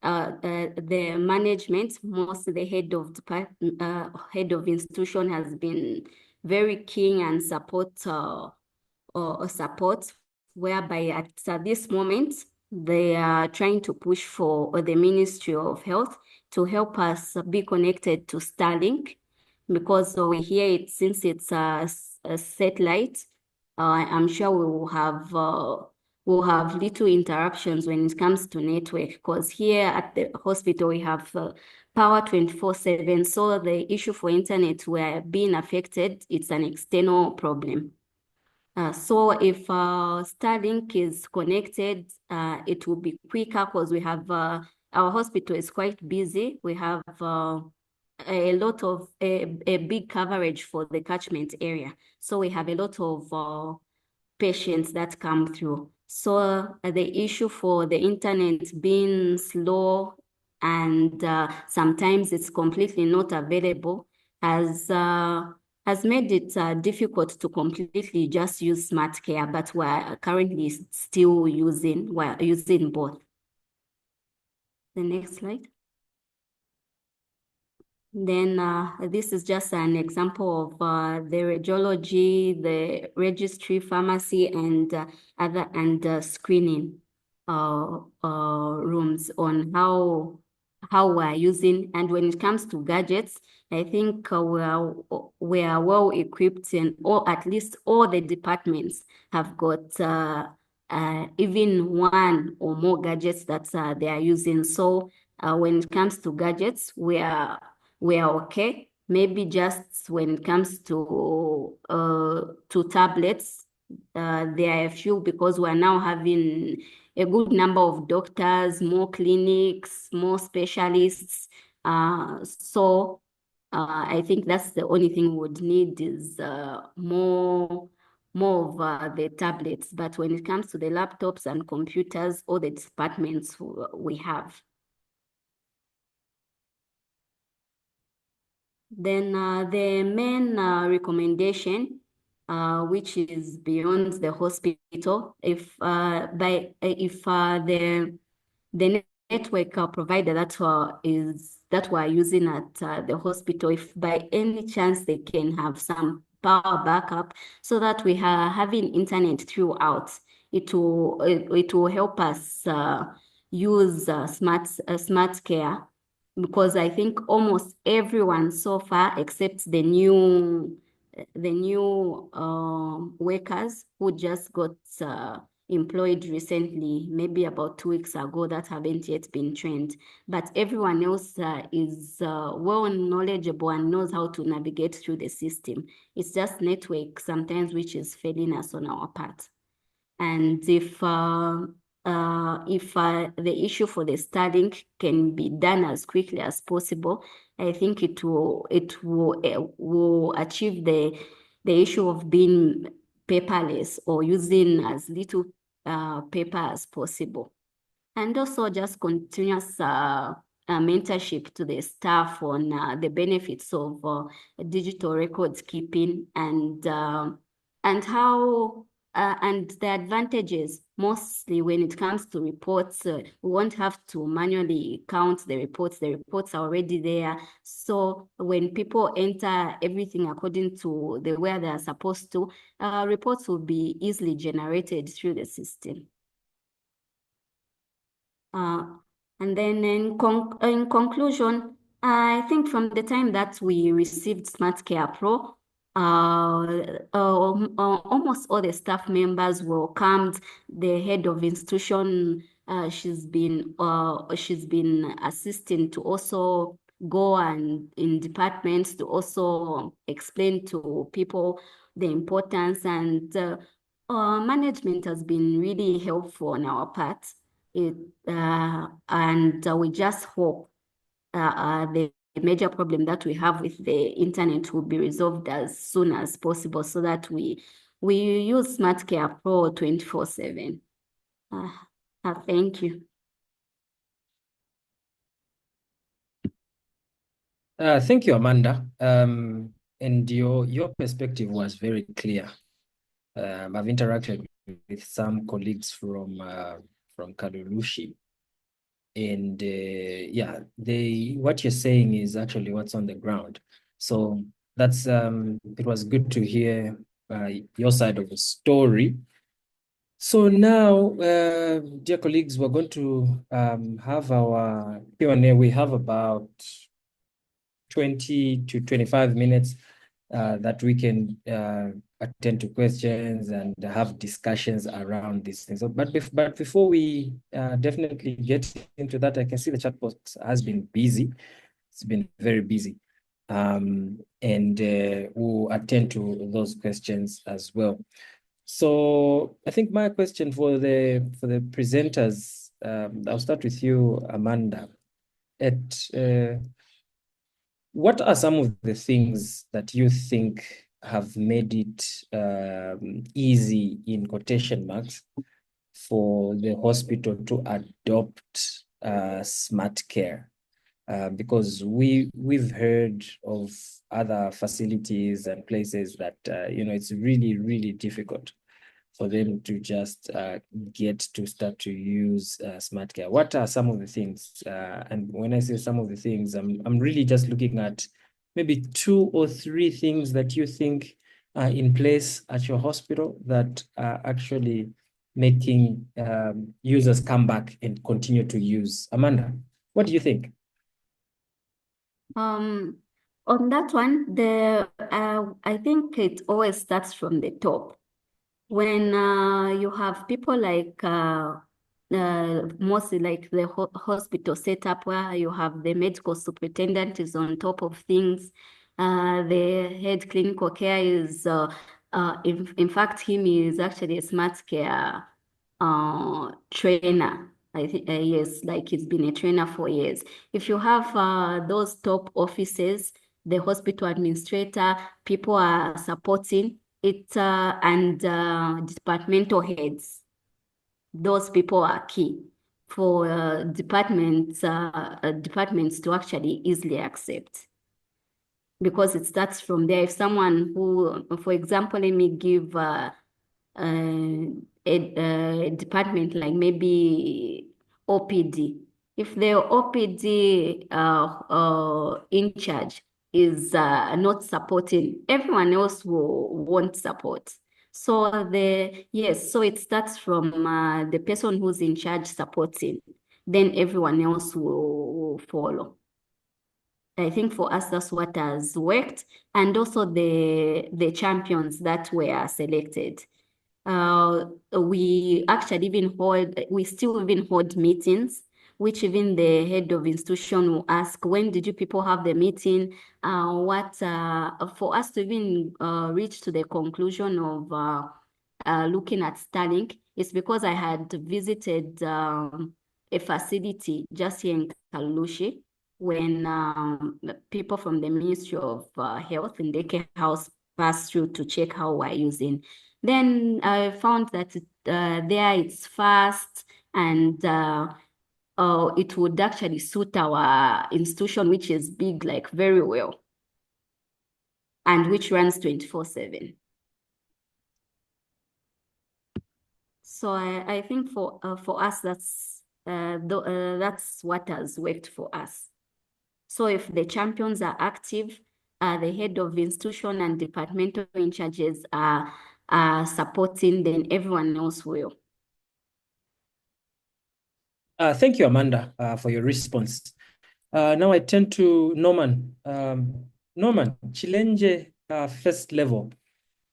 the management, mostly the head of institution, has been very keen and support, whereby at this moment, they are trying to push for the Ministry of Health to help us be connected to Starlink, because we hear it, since it's a satellite, I'm sure we will have we'll have little interruptions when it comes to network, because here at the hospital we have power 24/7. So the issue for internet we're being affected, it's an external problem. So if Starlink is connected, it will be quicker, because we have our hospital is quite busy. We have a lot of a big coverage for the catchment area. So we have a lot of patients that come through. So the issue for the internet being slow and sometimes it's completely not available has made it difficult to completely just use SmartCare, but we're currently still using both. The next slide. Then this is just an example of the radiology, the registry, pharmacy, and screening rooms on how we're using. And when it comes to gadgets, I think we are well equipped, and at least all the departments have got even one or more gadgets that they are using. So when it comes to gadgets, we are okay. Maybe just when it comes to tablets, there are a few, because we're now having a good number of doctors, more clinics, more specialists. So I think that's the only thing we would need is more of the tablets. But when it comes to the laptops and computers, all the departments we have. Then the main recommendation, which is beyond the hospital, if the network provider that we're using at the hospital, if by any chance they can have some power backup, so that we are having internet throughout, it will help us use SmartCare. Because I think almost everyone so far, except the new workers who just got employed recently, maybe about 2 weeks ago, that haven't yet been trained. But everyone else is well knowledgeable and knows how to navigate through the system. It's just network sometimes which is failing us on our part. And if the issue for the Starlink can be done as quickly as possible, I think it will achieve the issue of being paperless or using as little paper as possible. And also just continuous mentorship to the staff on the benefits of digital records keeping and how and the advantages, mostly when it comes to reports. We won't have to manually count the reports. The reports are already there. So when people enter everything according to the way they are supposed to, reports will be easily generated through the system. And then in conclusion, I think from the time that we received SmartCare Pro, almost all the staff members welcomed the head of institution. She's been assisting to also go and in departments to also explain to people the importance, and management has been really helpful on our part. And we just hope the major problem that we have with the internet will be resolved as soon as possible, so that we use SmartCare Pro 24/7. Thank you. Thank you, Amanda. And your perspective was very clear. I've interacted with some colleagues from Kalulushi, and yeah, what you're saying is actually what's on the ground. So that's it was good to hear your side of the story. So now, dear colleagues, we're going to have our Q&A. We have about 20 to 25 minutes that we can attend to questions and have discussions around these things. But before we definitely get into that, I can see the chat box has been busy. It's been very busy. And we'll attend to those questions as well. So I think my question for the presenters, I'll start with you, Amanda. What are some of the things that you think have made it easy, in quotation marks, for the hospital to adopt SmartCare? Because we've heard of other facilities and places that it's really, really difficult for them to just get to start to use SmartCare. What are some of the things? And when I say some of the things, I'm really just looking at maybe 2 or 3 things that you think are in place at your hospital that are actually making users come back and continue to use. Amanda, what do you think? On that one, I think it always starts from the top. When you have people like mostly like the hospital setup, where you have the medical superintendent is on top of things, the head clinical care is in fact him is actually a SmartCare trainer. I think yes, like he's been a trainer for years. If you have those top offices, the hospital administrator, people are supporting it, and departmental heads, those people are key for departments to actually easily accept, because it starts from there. If someone who, for example, let me give a department like maybe OPD. If the OPD in charge is not supporting, everyone else won't support. So so it starts from the person who's in charge supporting, then everyone else will follow. I think for us, that's what has worked. And also the champions that were selected. We still even hold meetings, which even the head of institution will ask, when did you people have the meeting? For us to even reach to the conclusion of looking at Starlink, it's because I had visited a facility just here in Kalulushi, when people from the Ministry of Health and Daycare House passed through to check how we're using. Then I found that there it's fast, and it would actually suit our institution, which is big, like very well, and which runs 24/7. So I think for us, that's what has worked for us. So if the champions are active, the head of institution and departmental in charges are supporting, then everyone else will. Thank you, Amanda, for your response. Now I turn to Norman. Norman, Chilenje first level.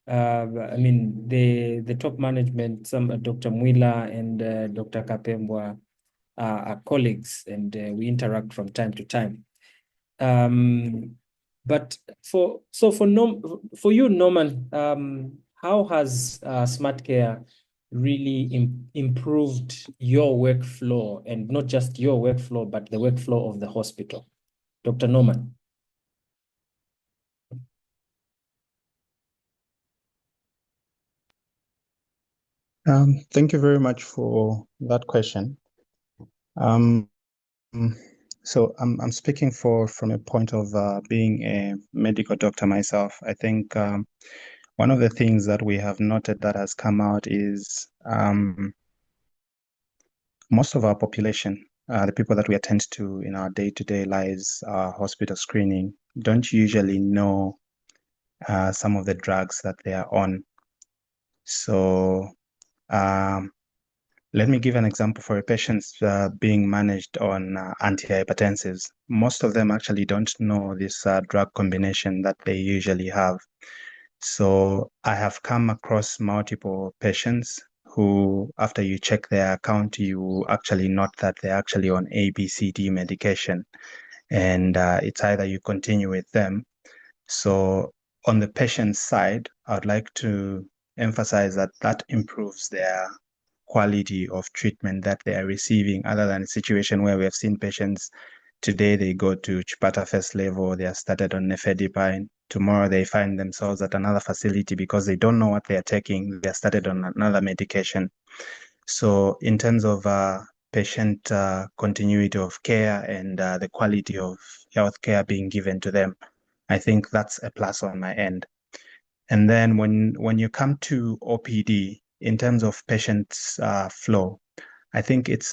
I mean, the top management, some Dr. Mwila and Dr. Kapembwa are colleagues, and we interact from time to time. But for you, Norman, how has SmartCare really improved your workflow, and not just your workflow, but the workflow of the hospital? Dr. Norman. Thank you very much for that question. So I'm speaking from a point of being a medical doctor myself. I think one of the things that we have noted that has come out is most of our population, the people that we attend to in our day-to-day lives, hospital screening, don't usually know some of the drugs that they are on. So let me give an example for a patient being managed on antihypertensives. Most of them actually don't know this drug combination that they usually have. So I have come across multiple patients who, after you check their account, you actually note that they're actually on ABCD medication. And it's either you continue with them. So on the patient's side, I would like to emphasize that improves their quality of treatment that they are receiving, other than a situation where we have seen patients today, they go to Chipata first level, they are started on nifedipine. Tomorrow they find themselves at another facility because they don't know what they are taking. They are started on another medication. So in terms of patient continuity of care and the quality of healthcare being given to them, I think that's a plus on my end. And then when you come to OPD, in terms of patients' flow, I think it's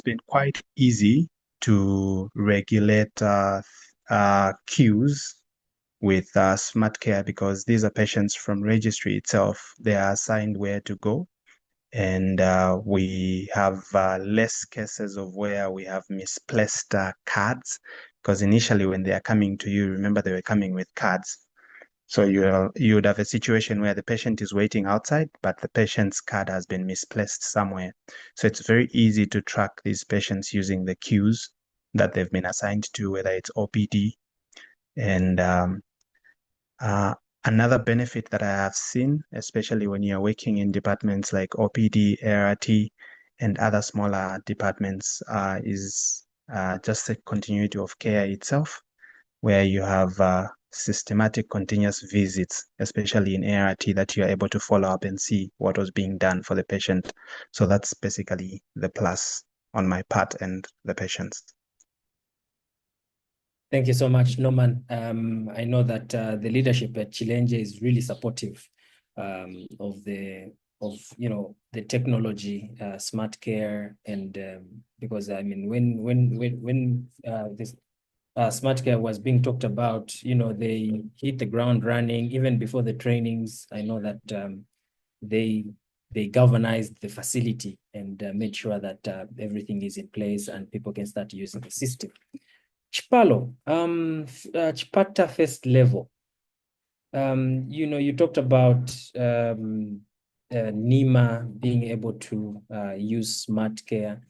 been quite easy to regulate queues with SmartCare, because these are patients from registry itself. They are assigned where to go, and we have less cases of where we have misplaced cards, because initially when they are coming to you, remember they were coming with cards. So you would have a situation where the patient is waiting outside, but the patient's card has been misplaced somewhere. So it's very easy to track these patients using the queues that they've been assigned to, whether it's OPD. And another benefit that I have seen, especially when you're working in departments like OPD, ART, and other smaller departments, is just the continuity of care itself, where you have systematic continuous visits, especially in ART, that you're able to follow up and see what was being done for the patient. So that's basically the plus on my part and the patient's. Thank you so much, Norman. I know that the leadership at Chilenje is really supportive of the technology, SmartCare, and because I mean when this SmartCare was being talked about, they hit the ground running even before the trainings. I know that they galvanized the facility and made sure that everything is in place and people can start using the system. Chipalo, Chipata first level. You talked about NEMA being able to use SmartCare.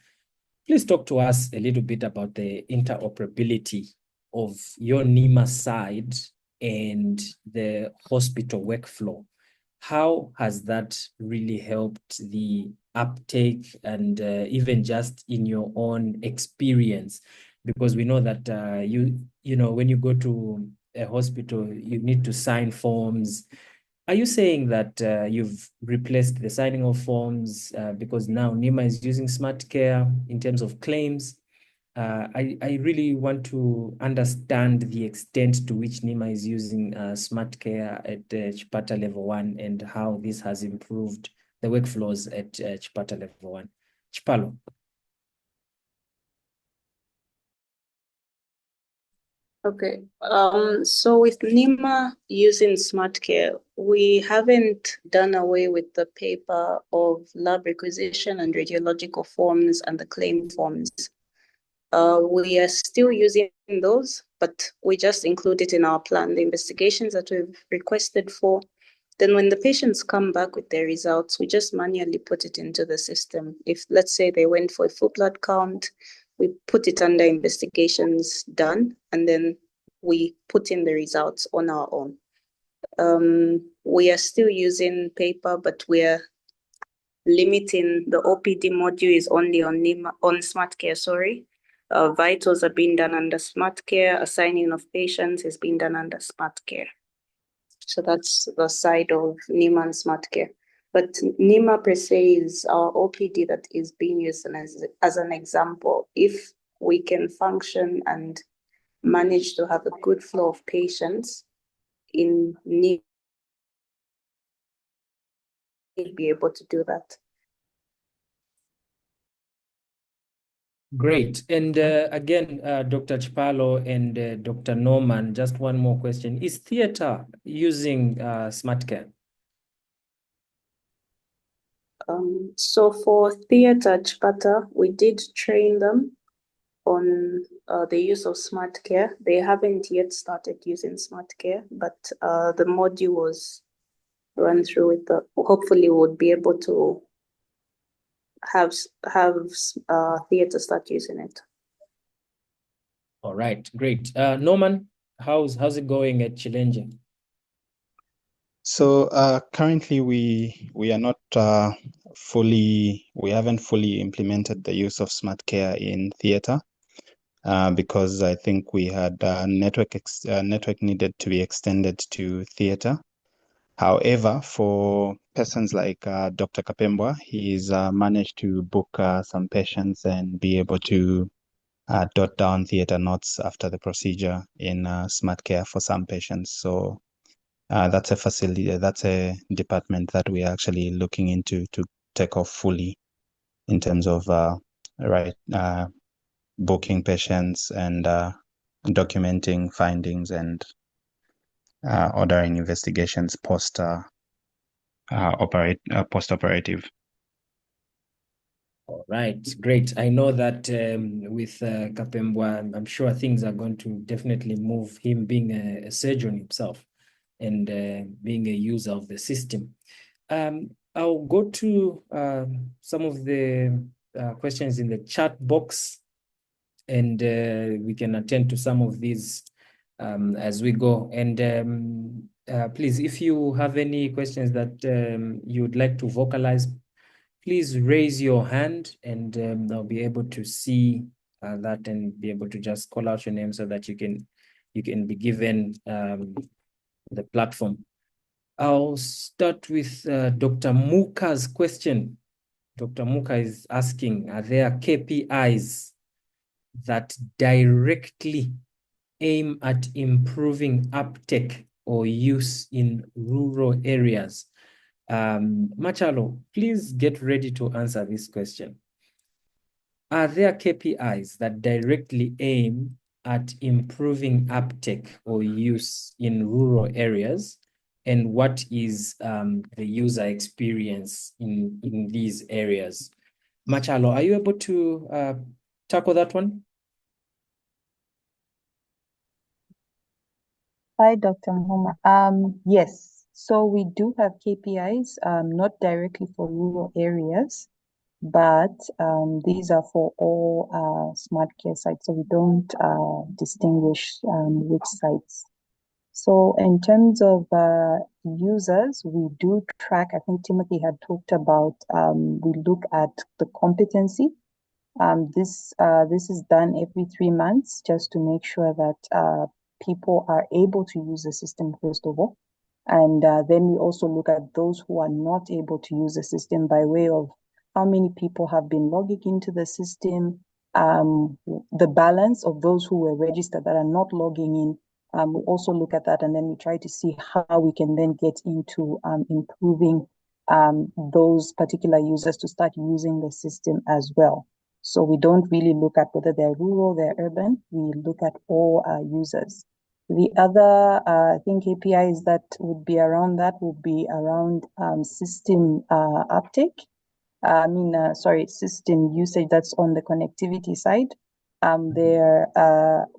Please talk to us a little bit about the interoperability of your NEMA side and the hospital workflow. How has that really helped the uptake and even just in your own experience? Because we know that when you go to a hospital, you need to sign forms. Are you saying that you've replaced the signing of forms because now NEMA is using SmartCare in terms of claims? I really want to understand the extent to which NEMA is using SmartCare at Chipata Level 1 and how this has improved the workflows at Chipata Level 1. Chipalo. Okay. So with NEMA using SmartCare, we haven't done away with the paper of lab requisition and radiological forms and the claim forms. We are still using those, but we just include it in our plan, the investigations that we've requested for. Then when the patients come back with their results, we just manually put it into the system. If, let's say, they went for a full blood count, we put it under investigations done, and then we put in the results on our own. We are still using paper, but we're limiting the OPD module is only on NEMA, on SmartCare, sorry. Vitals are being done under SmartCare. Assigning of patients is being done under SmartCare. So that's the side of NEMA and SmartCare. But NEMA per se is our OPD that is being used as an example. If we can function and manage to have a good flow of patients in NEMA, we'll be able to do that. Great. And again, Dr. Chipalo and Dr. Norman, just one more question. Is theater using SmartCare? So for theater Chipata, we did train them on the use of SmartCare. They haven't yet started using SmartCare, but the module was run through with the, hopefully we'll be able to have theater start using it. All right, great. Norman, how's it going at Challenge? So currently we are not we haven't fully implemented the use of SmartCare in theater because I think we had network needed to be extended to theater. However, for persons like Dr. Kapembwa, he's managed to book some patients and be able to dot down theater notes after the procedure in SmartCare for some patients. So that's a facility, that's a department that we are actually looking into to take off fully in terms of booking patients and documenting findings and ordering investigations post-operative. All right, great. I know that with Kapembwa, I'm sure things are going to definitely move, him being a surgeon himself and being a user of the system. I'll go to some of the questions in the chat box, and we can attend to some of these as we go. And please, if you have any questions that you would like to vocalize, please raise your hand, and I'll be able to see that and be able to just call out your name so that you can be given the platform. I'll start with Dr. Muka's question. Dr. Muka is asking, are there KPIs that directly aim at improving uptake or use in rural areas? Machalo, please get ready to answer this question. Are there KPIs that directly aim at improving uptake or use in rural areas? And what is the user experience in these areas? Machalo, are you able to tackle that one? Hi, Dr. Muhuma. Yes, so we do have KPIs, not directly for rural areas, but these are for all SmartCare sites, so we don't distinguish which sites. So in terms of users, we do track, I think Timothy had talked about, we look at the competency. This is done every 3 months just to make sure that people are able to use the system first of all. And then we also look at those who are not able to use the system by way of how many people have been logging into the system, the balance of those who were registered that are not logging in. We also look at that, and then we try to see how we can then get into improving those particular users to start using the system as well. So we don't really look at whether they're rural, they're urban. We look at all users. The other, I think, KPIs that would be around that would be around system uptake. System usage. That's on the connectivity side.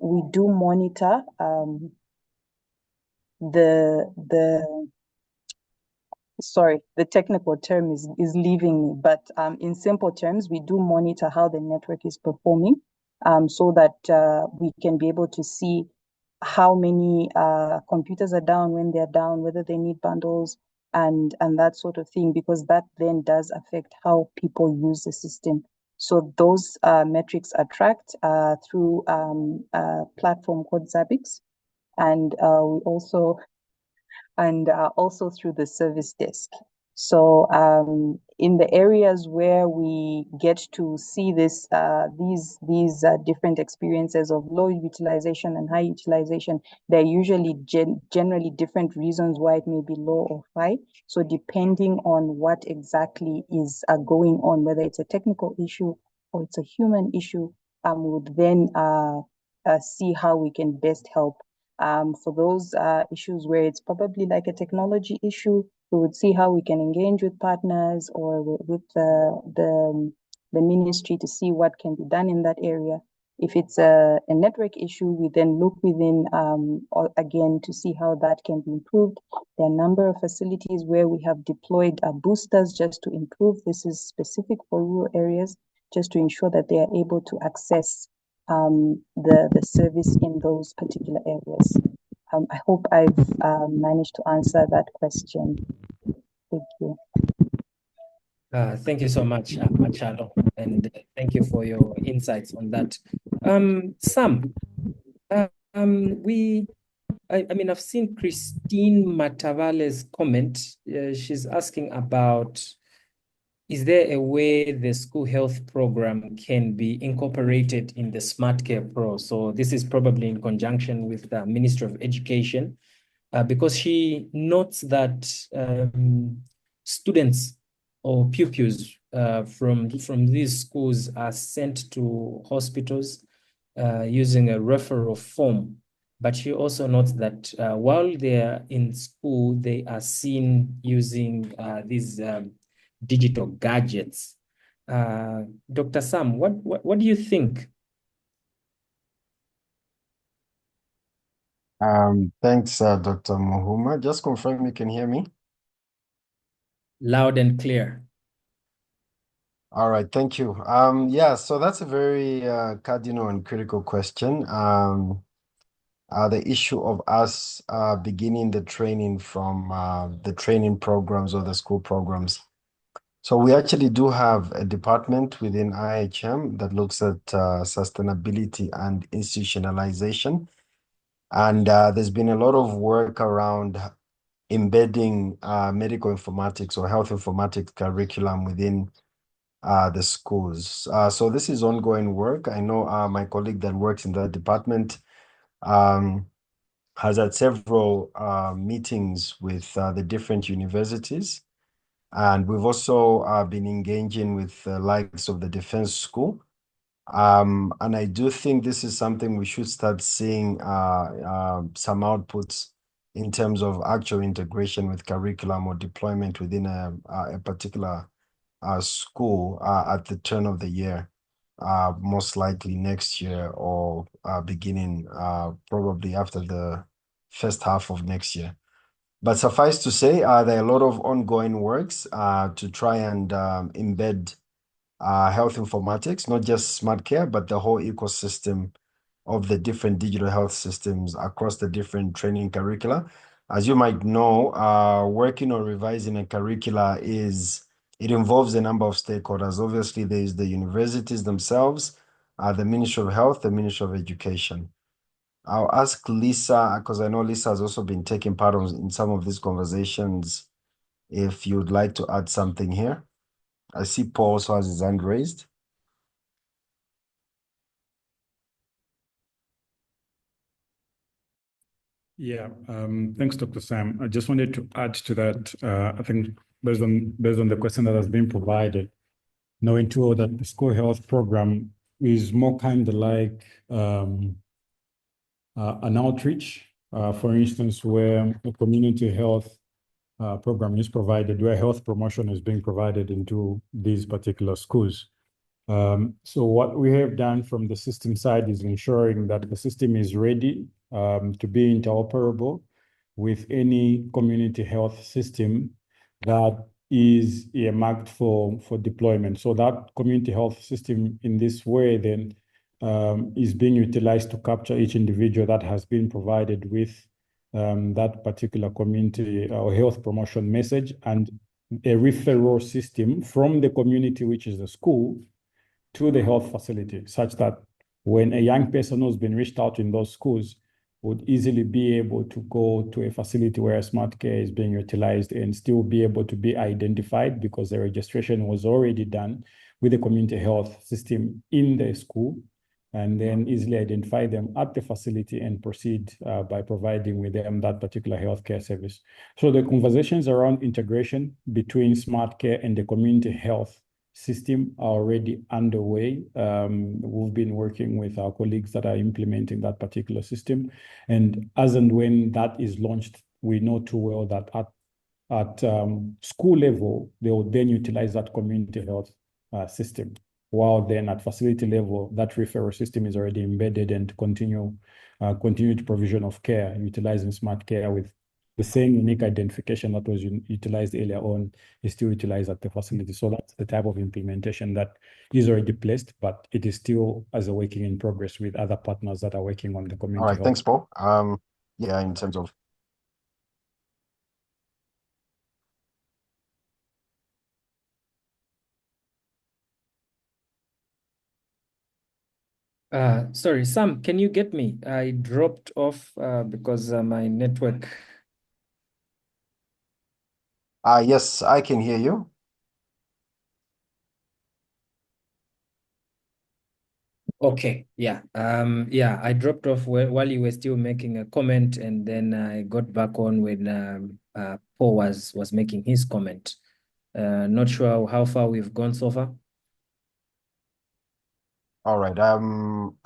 We do monitor the technical term is leaving me, but in simple terms, we do monitor how the network is performing, so that we can be able to see how many computers are down, when they're down, whether they need bundles, and that sort of thing, because that then does affect how people use the system. So those metrics are tracked through a platform called Zabbix, and we also through the service desk. So in the areas where we get to see these different experiences of low utilization and high utilization, they're usually generally different reasons why it may be low or high. So depending on what exactly is going on, whether it's a technical issue or it's a human issue, we would then see how we can best help. For those issues where it's probably like a technology issue, we would see how we can engage with partners or with the ministry to see what can be done in that area. If it's a network issue, we then look within again to see how that can be improved. There are a number of facilities where we have deployed boosters just to improve. This is specific for rural areas, just to ensure that they are able to access the service in those particular areas. I hope I've managed to answer that question. Thank you. Thank you so much, Machado, and thank you for your insights on that. Sam, I've seen Christine Matavale's comment. She's asking about, is there a way the school health program can be incorporated in the SmartCare Pro? So this is probably in conjunction with the Ministry of Education, because she notes that students or pupils from these schools are sent to hospitals using a referral form. But she also notes that while they're in school, they are seen using these digital gadgets. Dr. Sam, what do you think? Thanks, Dr. Muhuma. Just confirm you can hear me. Loud and clear. All right, thank you. Yeah, so that's a very cardinal and critical question. The issue of us beginning the training from the training programs or the school programs. So we actually do have a department within IHM that looks at sustainability and institutionalization. And there's been a lot of work around embedding medical informatics or health informatics curriculum within the schools. So this is ongoing work. I know my colleague that works in that department has had several meetings with the different universities. And we've also been engaging with the likes of the Defense School. And I do think this is something we should start seeing some outputs in terms of actual integration with curriculum or deployment within a particular school at the turn of the year, most likely next year or beginning probably after the first half of next year. But suffice to say, there are a lot of ongoing works to try and embed health informatics, not just SmartCare, but the whole ecosystem of the different digital health systems across the different training curricula. As you might know, working on revising a curricula it involves a number of stakeholders. Obviously, there's the universities themselves, the Ministry of Health, the Ministry of Education. I'll ask Lisa, because I know Lisa has also been taking part in some of these conversations, if you'd like to add something here. I see Paul also has his hand raised. Yeah, thanks, Dr. Sam. I just wanted to add to that. I think based on the question that has been provided, knowing too that the school health program is more kind of like an outreach, for instance, where a community health program is provided, where health promotion is being provided into these particular schools. So what we have done from the system side is ensuring that the system is ready to be interoperable with any community health system that is earmarked for deployment. So that community health system in this way then is being utilized to capture each individual that has been provided with that particular community or health promotion message, and a referral system from the community, which is the school, to the health facility, such that when a young person who's been reached out in those schools would easily be able to go to a facility where SmartCare is being utilized and still be able to be identified because the registration was already done with the community health system in the school, and then easily identify them at the facility and proceed by providing with them that particular healthcare service. So the conversations around integration between SmartCare and the community health system are already underway. We've been working with our colleagues that are implementing that particular system. And as and when that is launched, we know too well that at school level, they will then utilize that community health system. While then at facility level, that referral system is already embedded and continued provision of care, utilizing SmartCare with the same unique identification that was utilized earlier on is still utilized at the facility. So that's the type of implementation that is already placed, but it is still as a working in progress with other partners that are working on the community. All right, thanks, Paul. Yeah, in terms of sorry, Sam, can you get me? I dropped off because my network. yes, I can hear you. Okay, yeah. Yeah, I dropped off while you were still making a comment, and then I got back on when Paul was making his comment. Not sure how far we've gone so far. All right.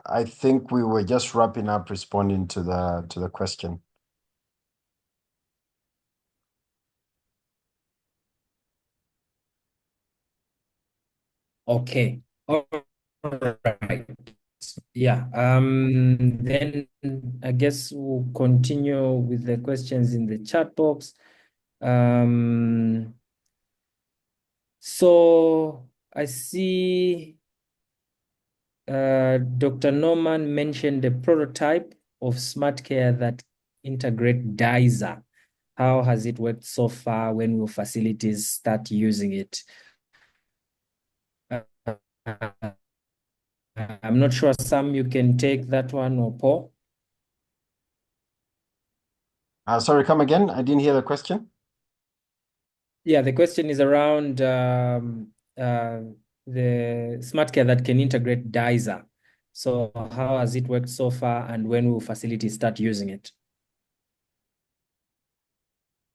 I think we were just wrapping up responding to the question. Okay. All right. Yeah. Then I guess we'll continue with the questions in the chat box. So I see Dr. Norman mentioned the prototype of SmartCare that integrate DISA. How has it worked so far? When will facilities start using it? I'm not sure, Sam, you can take that one, or Paul? Sorry, come again. I didn't hear the question. Yeah, the question is around the SmartCare that can integrate DISA. So how has it worked so far, and when will facilities start using it?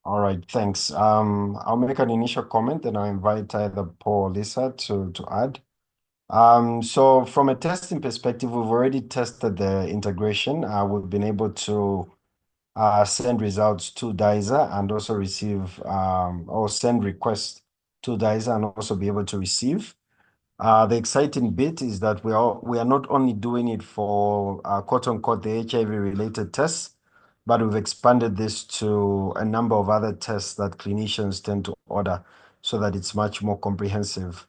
All right, thanks. I'll make an initial comment, and I'll invite either Paul or Lisa to add. So from a testing perspective, we've already tested the integration. We've been able to send results to DISA and also receive or send requests to DISA and also be able to receive. The exciting bit is that we are not only doing it for quote unquote the HIV related tests, but we've expanded this to a number of other tests that clinicians tend to order so that it's much more comprehensive.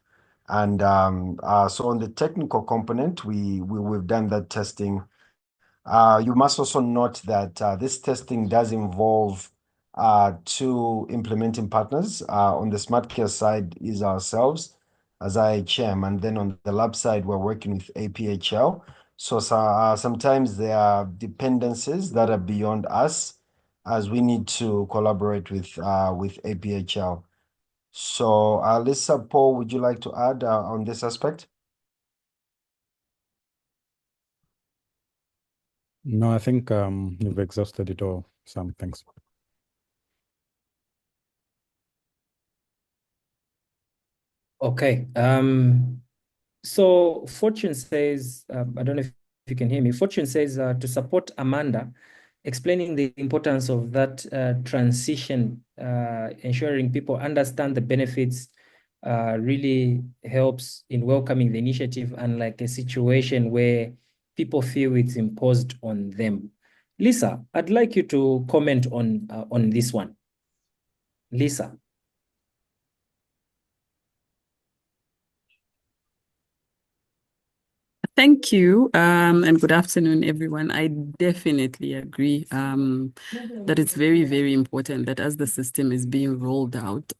And so on the technical component, we've done that testing. You must also note that this testing does involve two implementing partners. On the SmartCare side is ourselves as IHM, and then on the lab side, we're working with APHL. So sometimes there are dependencies that are beyond us, as we need to collaborate with APHL. So Lisa, Paul, would you like to add on this aspect? No, I think you've exhausted it all, Sam. Thanks. Okay. So Fortune says, I don't know if you can hear me. Fortune says to support Amanda, explaining the importance of that transition, ensuring people understand the benefits, really helps in welcoming the initiative, unlike a situation where people feel it's imposed on them. Lisa, I'd like you to comment on this one. Lisa. Thank you, and good afternoon, everyone. I definitely agree that it's very, very important that as the system is being rolled out,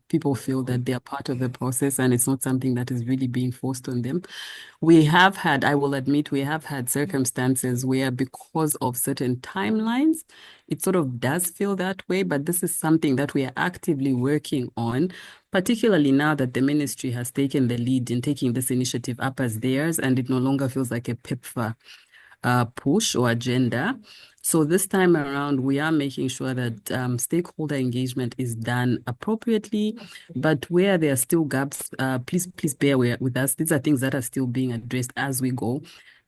people feel that they are part of the process and it's not something that is really being forced on them. We have had, I will admit, we have had circumstances where because of certain timelines, it sort of does feel that way, but this is something that we are actively working on, particularly now that the ministry has taken the lead in taking this initiative up as theirs, and it no longer feels like a PEPFAR push or agenda. So this time around, we are making sure that stakeholder engagement is done appropriately, but where there are still gaps, please bear with us. These are things that are still being addressed as we go.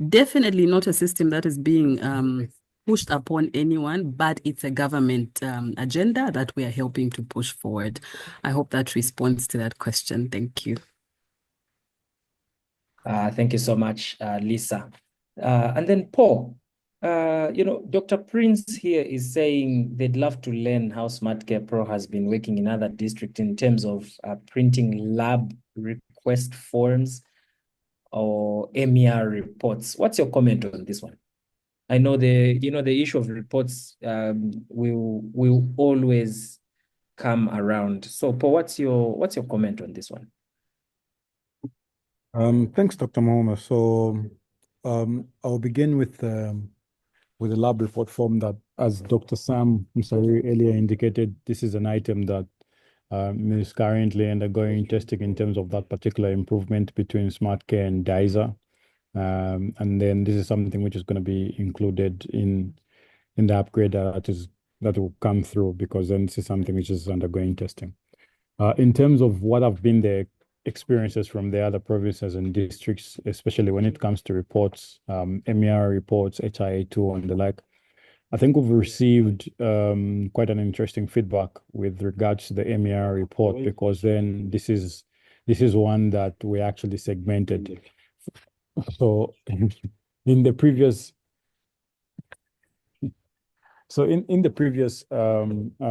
Definitely not a system that is being pushed upon anyone, but it's a government agenda that we are helping to push forward. I hope that responds to that question. Thank you. Thank you so much, Lisa. And then Paul, Dr. Prince here is saying they'd love to learn how SmartCare Pro has been working in other districts in terms of printing lab request forms or MER reports. What's your comment on this one? I know the issue of reports will always come around. So Paul, what's your comment on this one? Thanks, Dr. Muhuma. So I'll begin with the lab report form that, as Dr. Sam Msariri earlier indicated, this is an item that is currently undergoing testing in terms of that particular improvement between SmartCare and DISA. And then this is something which is going to be included in the upgrade that will come through, because then this is something which is undergoing testing. In terms of what have been the experiences from the other provinces and districts, especially when it comes to reports, MER reports, HIA2 and the like, I think we've received quite an interesting feedback with regards to the MER report, because then this is one that we actually segmented. So in the previous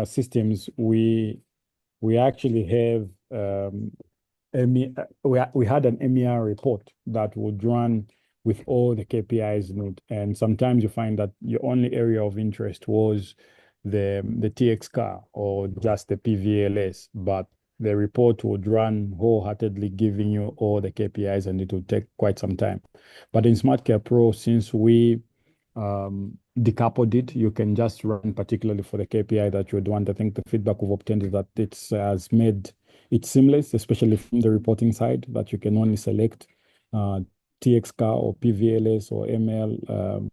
systems, we actually have we had an MER report that would run with all the KPIs in it, and sometimes you find that your only area of interest was the TX car or just the PVLS, but the report would run wholeheartedly giving you all the KPIs, and it would take quite some time. But in SmartCare Pro, since we decoupled it, you can just run particularly for the KPI that you would want. I think the feedback we've obtained is that it has made it seamless, especially from the reporting side, that you can only select TX car or PVLS or ML,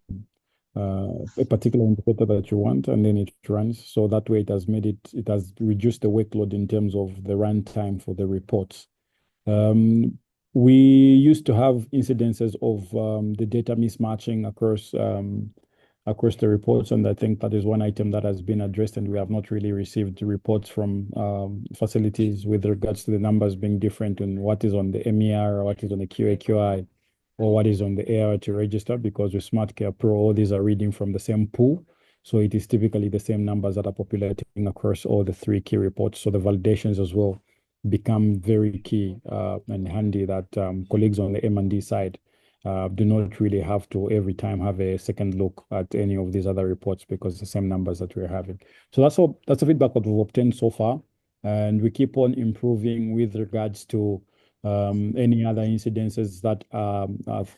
a particular indicator that you want, and then it runs. So that way it has reduced the workload in terms of the runtime for the reports. We used to have incidences of the data mismatching across the reports, and I think that is one item that has been addressed, and we have not really received reports from facilities with regards to the numbers being different and what is on the MER or what is on the QAQI or what is on the ART register, because with SmartCare Pro, all these are reading from the same pool. So it is typically the same numbers that are populating across all the 3 key reports. So the validations as well become very key and handy, that colleagues on the M&D side do not really have to every time have a second look at any of these other reports, because the same numbers that we're having. So that's the feedback that we've obtained so far, and we keep on improving with regards to any other incidences that have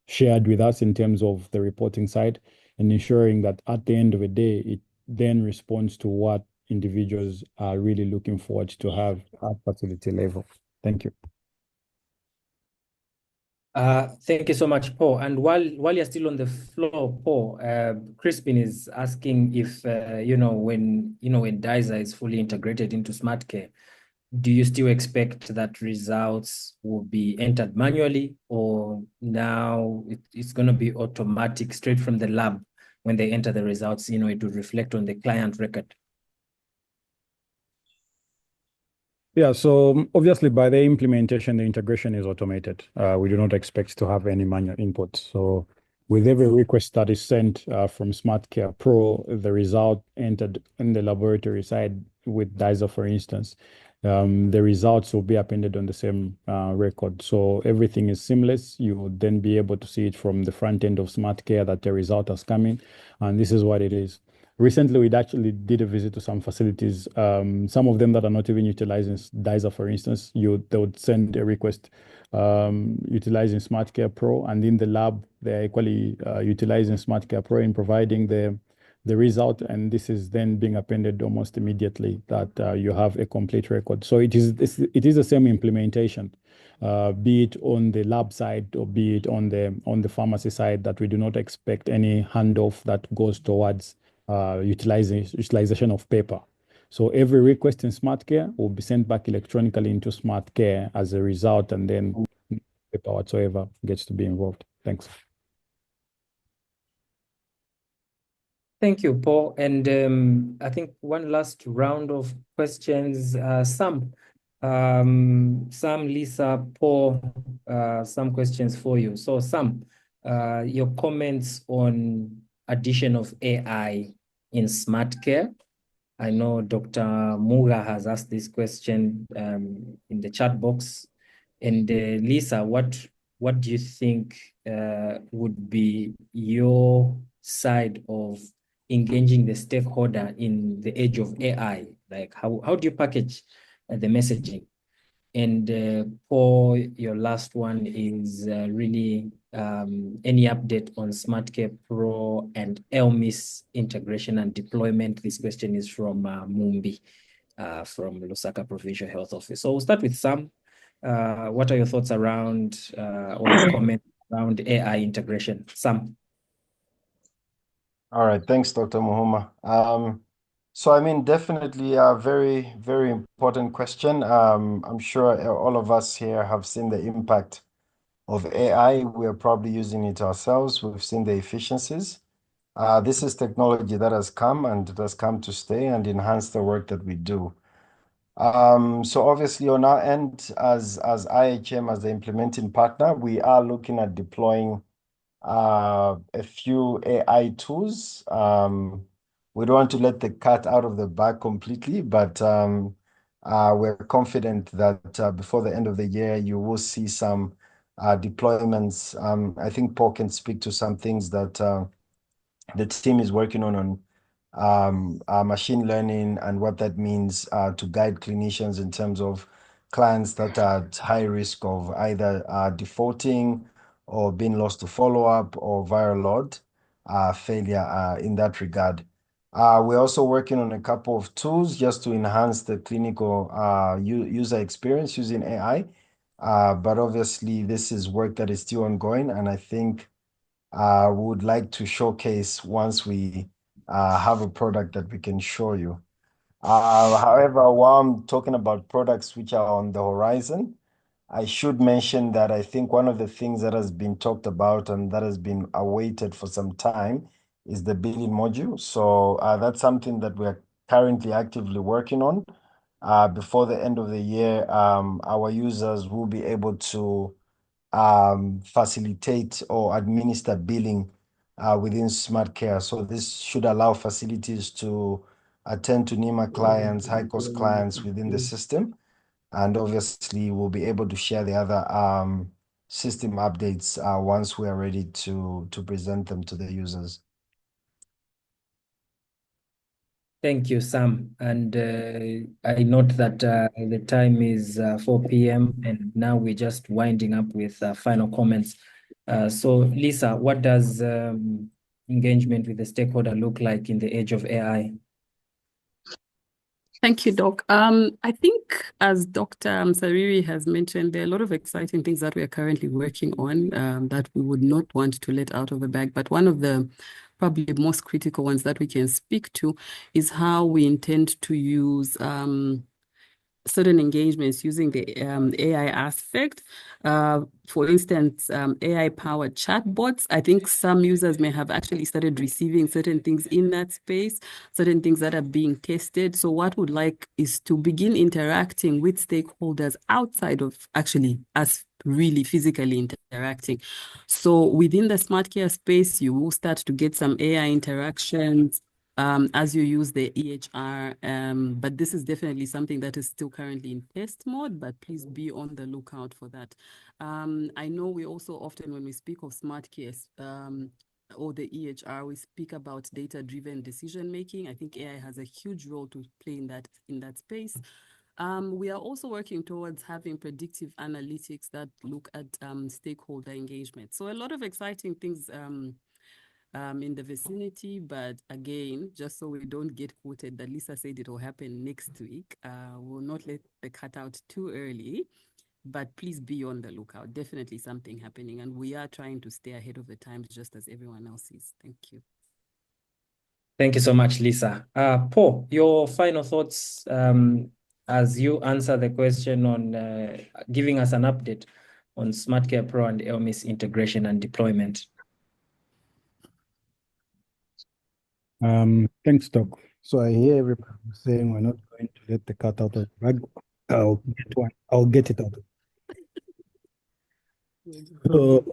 shared with us in terms of the reporting side, and ensuring that at the end of the day, it then responds to what individuals are really looking forward to have at facility level. Thank you. Thank you so much, Paul. And while you're still on the floor, Paul, Crispin is asking if when DISA is fully integrated into SmartCare, do you still expect that results will be entered manually, or now it's going to be automatic straight from the lab when they enter the results? It will reflect on the client record. Yeah, so obviously by the implementation, the integration is automated. We do not expect to have any manual input. So with every request that is sent from SmartCare Pro, the result entered in the laboratory side with DISA, for instance, the results will be appended on the same record. So everything is seamless. You will then be able to see it from the front end of SmartCare that the result has come in, and this is what it is. Recently, we actually did a visit to some facilities, some of them that are not even utilizing DISA, for instance. They would send a request utilizing SmartCare Pro, and in the lab, they're equally utilizing SmartCare Pro in providing the result, and this is then being appended almost immediately that you have a complete record. So it is the same implementation, be it on the lab side or be it on the pharmacy side, that we do not expect any handoff that goes towards utilization of paper. So every request in SmartCare will be sent back electronically into SmartCare as a result, and then paper whatsoever gets to be involved. Thanks. Thank you, Paul. And I think one last round of questions. Sam, Lisa, Paul, some questions for you. So Sam, your comments on addition of AI in SmartCare. I know Dr. Muga has asked this question in the chat box. And Lisa, what do you think would be your side of engaging the stakeholder in the age of AI? Like how do you package the messaging? And Paul, your last one is really any update on SmartCare Pro and ELMIS integration and deployment? This question is from Mumbi from Lusaka Provincial Health Office. So we'll start with Sam. What are your thoughts around or your comment around AI integration? Sam. All right, thanks, Dr. Muhuma. So, I mean, definitely a very, very important question. I'm sure all of us here have seen the impact of AI. We're probably using it ourselves. We've seen the efficiencies. This is technology that has come, and it has come to stay and enhance the work that we do. So obviously on our end, as IHM, as the implementing partner, we are looking at deploying a few AI tools. We don't want to let the cat out of the bag completely, but we're confident that before the end of the year, you will see some deployments. I think Paul can speak to some things that the team is working on machine learning and what that means to guide clinicians in terms of clients that are at high risk of either defaulting or being lost to follow-up or viral load failure in that regard. We're also working on a couple of tools just to enhance the clinical user experience using AI. But obviously, this is work that is still ongoing, and I think we would like to showcase once we have a product that we can show you. However, while I'm talking about products which are on the horizon, I should mention that I think one of the things that has been talked about and that has been awaited for some time is the billing module. So that's something that we're currently actively working on. Before the end of the year, our users will be able to facilitate or administer billing within SmartCare. So this should allow facilities to attend to NEMA clients, high-cost clients within the system. And obviously, we'll be able to share the other system updates once we are ready to present them to the users. Thank you, Sam. And I note that the time is 4 p.m. and now we're just winding up with final comments. So, Lisa, what does engagement with the stakeholder look like in the age of AI? Thank you, Doc. I think as Dr. Msariri has mentioned, there are a lot of exciting things that we are currently working on that we would not want to let out of the bag. But one of the probably most critical ones that we can speak to is how we intend to use certain engagements using the AI aspect. For instance, AI-powered chatbots. I think some users may have actually started receiving certain things in that space, certain things that are being tested. So what we'd like is to begin interacting with stakeholders outside of actually us really physically interacting. So within the SmartCare space, you will start to get some AI interactions as you use the EHR, but this is definitely something that is still currently in test mode, but please be on the lookout for that. I know we also often, when we speak of SmartCare or the EHR, we speak about data-driven decision-making. I think AI has a huge role to play in that space. We are also working towards having predictive analytics that look at stakeholder engagement. So a lot of exciting things in the vicinity, but again, just so we don't get quoted that Lisa said it will happen next week, we'll not let the cut out too early, but please be on the lookout. Definitely something happening, and we are trying to stay ahead of the times just as everyone else is. Thank you. Thank you so much, Lisa. Poho, your final thoughts as you answer the question on giving us an update on SmartCare Pro and ELMIS integration and deployment. Thanks, Doc. So I hear everybody saying we're not going to let the cat out of the bag. I'll get it out. So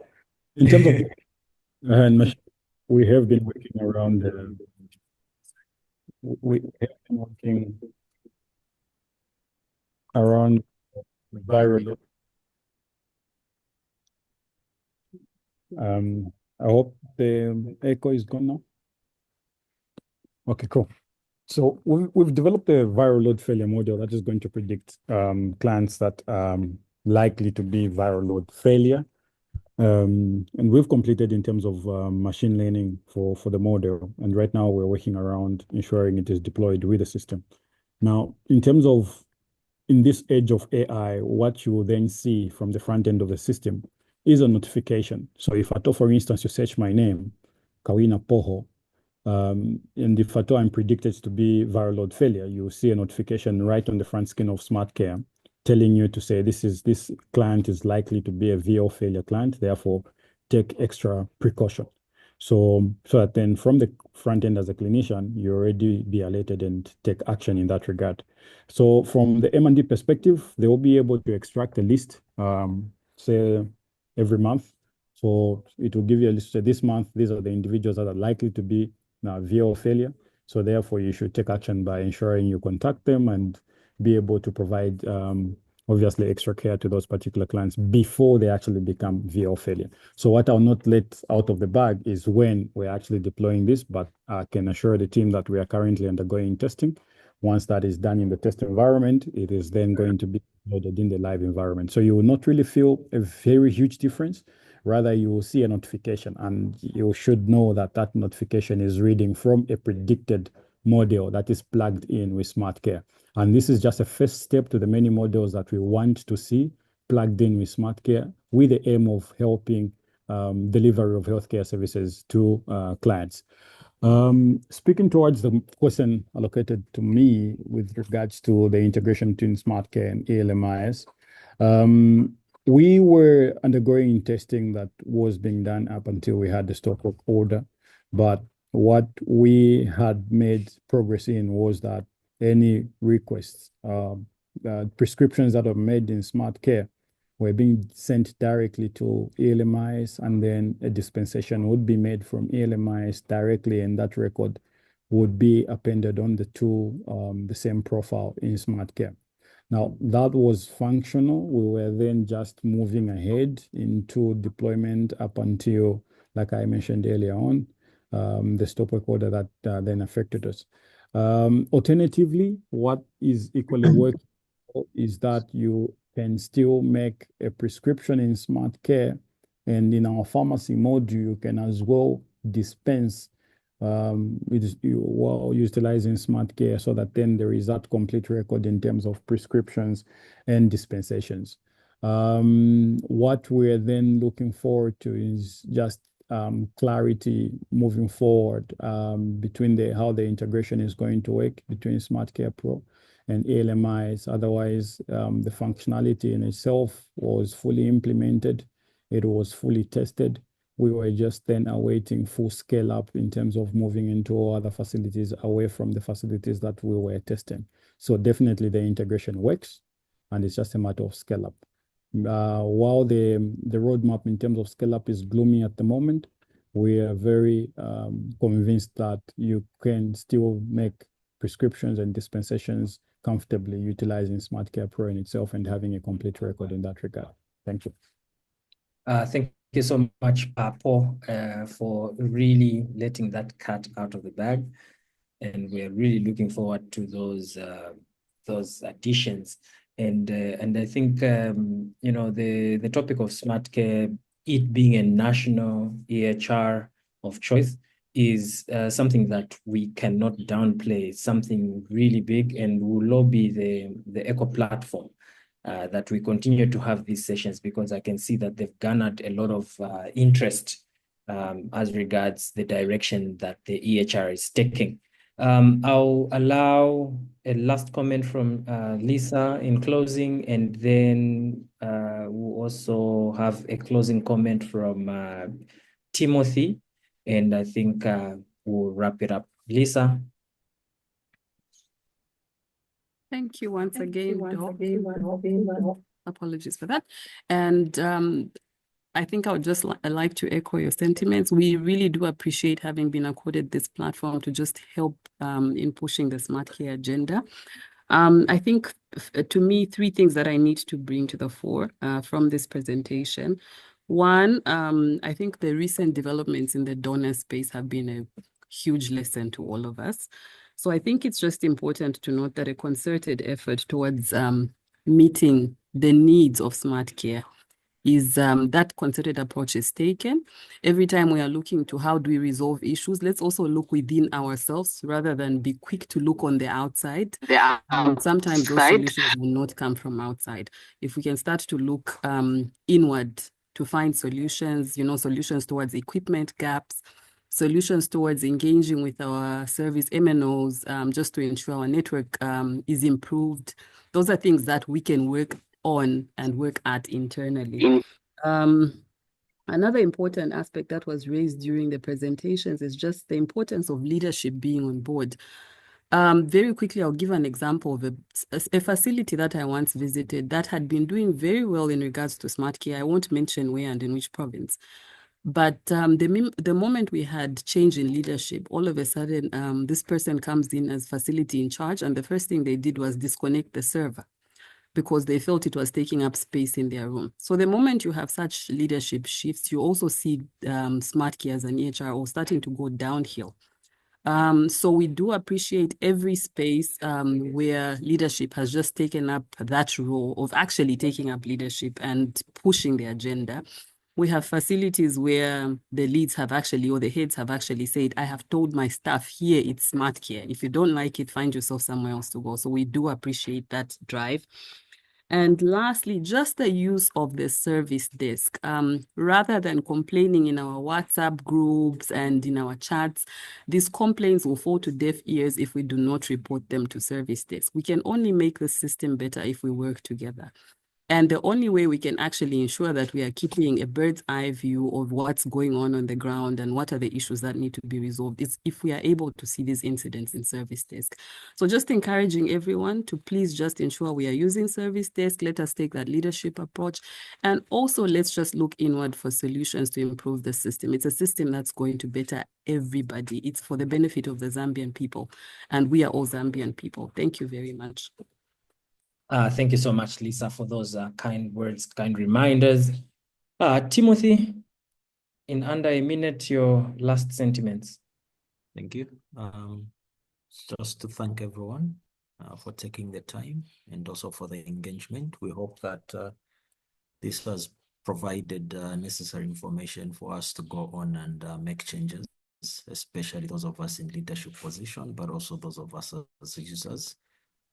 in terms of we have been working around viral. I hope the echo is gone now. Okay, cool. So we've developed a viral load failure model that is going to predict clients that likely to be viral load failure. And we've completed in terms of machine learning for the model. And right now we're working around ensuring it is deployed with the system. Now, in terms of in this age of AI, what you will then see from the front end of the system is a notification. So if at all, for instance, you search my name, Kawina Poho, and if at all I'm predicted to be viral load failure, you will see a notification right on the front screen of SmartCare telling you to say this client is likely to be a VO failure client, therefore take extra precaution. So that then from the front end as a clinician, you already be alerted and take action in that regard. So from the M&D perspective, they will be able to extract a list, say every month. So it will give you a list. So this month, these are the individuals that are likely to be VO failure. So therefore, you should take action by ensuring you contact them and be able to provide obviously extra care to those particular clients before they actually become VO failure. So what I'll not let out of the bag is when we're actually deploying this, but I can assure the team that we are currently undergoing testing. Once that is done in the test environment, it is then going to be loaded in the live environment. So you will not really feel a very huge difference. Rather, you will see a notification and you should know that that notification is reading from a predicted model that is plugged in with SmartCare. And this is just a first step to the many models that we want to see plugged in with SmartCare with the aim of helping delivery of healthcare services to clients. Speaking towards the question allocated to me with regards to the integration between SmartCare and ELMIS, we were undergoing testing that was being done up until we had the stop work order. But what we had made progress in was that any requests, prescriptions that are made in SmartCare were being sent directly to ELMIS, and then a dispensation would be made from ELMIS directly, and that record would be appended on the same profile in SmartCare. Now, that was functional. We were then just moving ahead into deployment up until, like I mentioned earlier on, the stop work order that then affected us. Alternatively, what is equally working is that you can still make a prescription in SmartCare, and in our pharmacy module, you can as well dispense while utilizing SmartCare, so that then there is that complete record in terms of prescriptions and dispensations. What we're then looking forward to is just clarity moving forward between how the integration is going to work between SmartCare Pro and ALMIs. Otherwise, the functionality in itself was fully implemented. It was fully tested. We were just then awaiting full scale up in terms of moving into other facilities away from the facilities that we were testing. So definitely the integration works, and it's just a matter of scale up. While the roadmap in terms of scale up is gloomy at the moment, we are very convinced that you can still make prescriptions and dispensations comfortably utilizing SmartCare Pro in itself and having a complete record in that regard. Thank you. Thank you so much, Poho, for really letting that cat out of the bag. And we're really looking forward to those additions. And I think, you know, the topic of SmartCare, it being a national EHR of choice, is something that we cannot downplay. It's something really big, and will lobby the ECHO platform that we continue to have these sessions, because I can see that they've garnered a lot of interest as regards the direction that the EHR is taking. I'll allow a last comment from Lisa in closing, and then we'll also have a closing comment from Timothy, and I think we'll wrap it up. Lisa. Thank you once again. Apologies for that. And I think I would just like to echo your sentiments. We really do appreciate having been accorded this platform to just help in pushing the SmartCare agenda. I think, to me, three things that I need to bring to the fore from this presentation. One, I think the recent developments in the donor space have been a huge lesson to all of us. So I think it's just important to note that a concerted effort towards meeting the needs of SmartCare is that concerted approach is taken. Every time we are looking to how do we resolve issues, let's also look within ourselves rather than be quick to look on the outside. Sometimes those solutions will not come from outside. If we can start to look inward to find solutions, you know, solutions towards equipment gaps, solutions towards engaging with our service MNOs, just to ensure our network is improved. Those are things that we can work on and work at internally. Another important aspect that was raised during the presentations is just the importance of leadership being on board. Very quickly, I'll give an example of a facility that I once visited that had been doing very well in regards to SmartCare. I won't mention where and in which province. But the moment we had change in leadership, all of a sudden, this person comes in as facility in charge, and the first thing they did was disconnect the server, because they felt it was taking up space in their room. So the moment you have such leadership shifts, you also see SmartCare as an EHR starting to go downhill. So we do appreciate every space where leadership has just taken up that role of actually taking up leadership and pushing the agenda. We have facilities where the leads have actually, or the heads have actually said, I have told my staff here, it's SmartCare. If you don't like it, find yourself somewhere else to go. So we do appreciate that drive. And lastly, just the use of the service desk. Rather than complaining in our WhatsApp groups and in our chats, these complaints will fall to deaf ears if we do not report them to service desk. We can only make the system better if we work together. And the only way we can actually ensure that we are keeping a bird's eye view of what's going on the ground and what are the issues that need to be resolved is if we are able to see these incidents in service desk. So just encouraging everyone to please just ensure we are using service desk. Let us take that leadership approach. And also let's just look inward for solutions to improve the system. It's a system that's going to better everybody. It's for the benefit of the Zambian people. And we are all Zambian people. Thank you very much. Thank you so much, Lisa, for those kind words, kind reminders. Timothy, in under a minute, your last sentiments. Thank you. just to thank everyone for taking the time and also for the engagement. We hope that this has provided necessary information for us to go on and make changes, especially those of us in leadership position, but also those of us as users.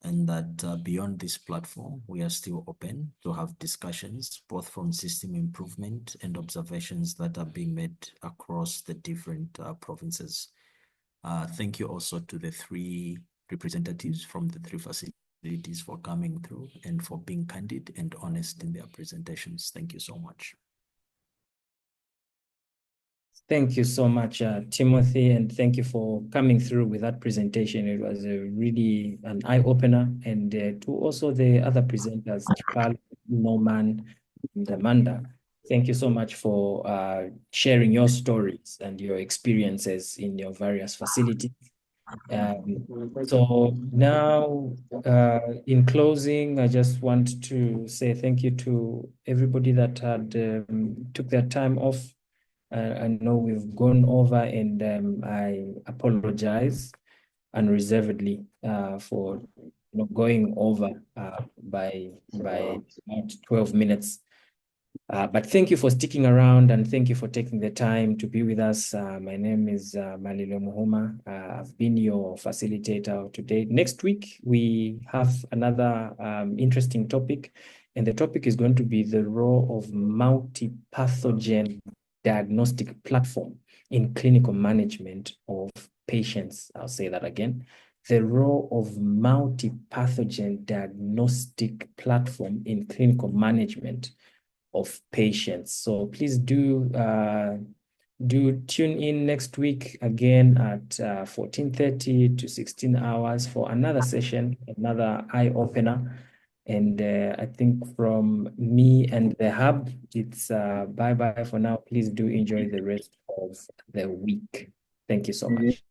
And that beyond this platform, we are still open to have discussions, both from system improvement and observations that are being made across the different provinces. Thank you also to the 3 representatives from the 3 facilities for coming through and for being candid and honest in their presentations. Thank you so much. Thank you so much, Timothy, and thank you for coming through with that presentation. It was really an eye-opener, and to also the other presenters, Chipal, Norman, and Amanda. Thank you so much for sharing your stories and your experiences in your various facilities. So now, in closing, I just want to say thank you to everybody that had took their time off. I know we've gone over, and I apologize unreservedly for going over by about 12 minutes. But thank you for sticking around, and thank you for taking the time to be with us. My name is Malilwe Muhuma. I've been your facilitator today. Next week, we have another interesting topic, and the topic is going to be the role of multi-pathogen diagnostic platform in clinical management of patients. I'll say that again. The role of multi-pathogen diagnostic platform in clinical management of patients. So please do tune in next week again at 14:30 to 16 hours for another session, another eye-opener. And I think from me and the hub, it's bye-bye for now. Please do enjoy the rest of the week. Thank you so much.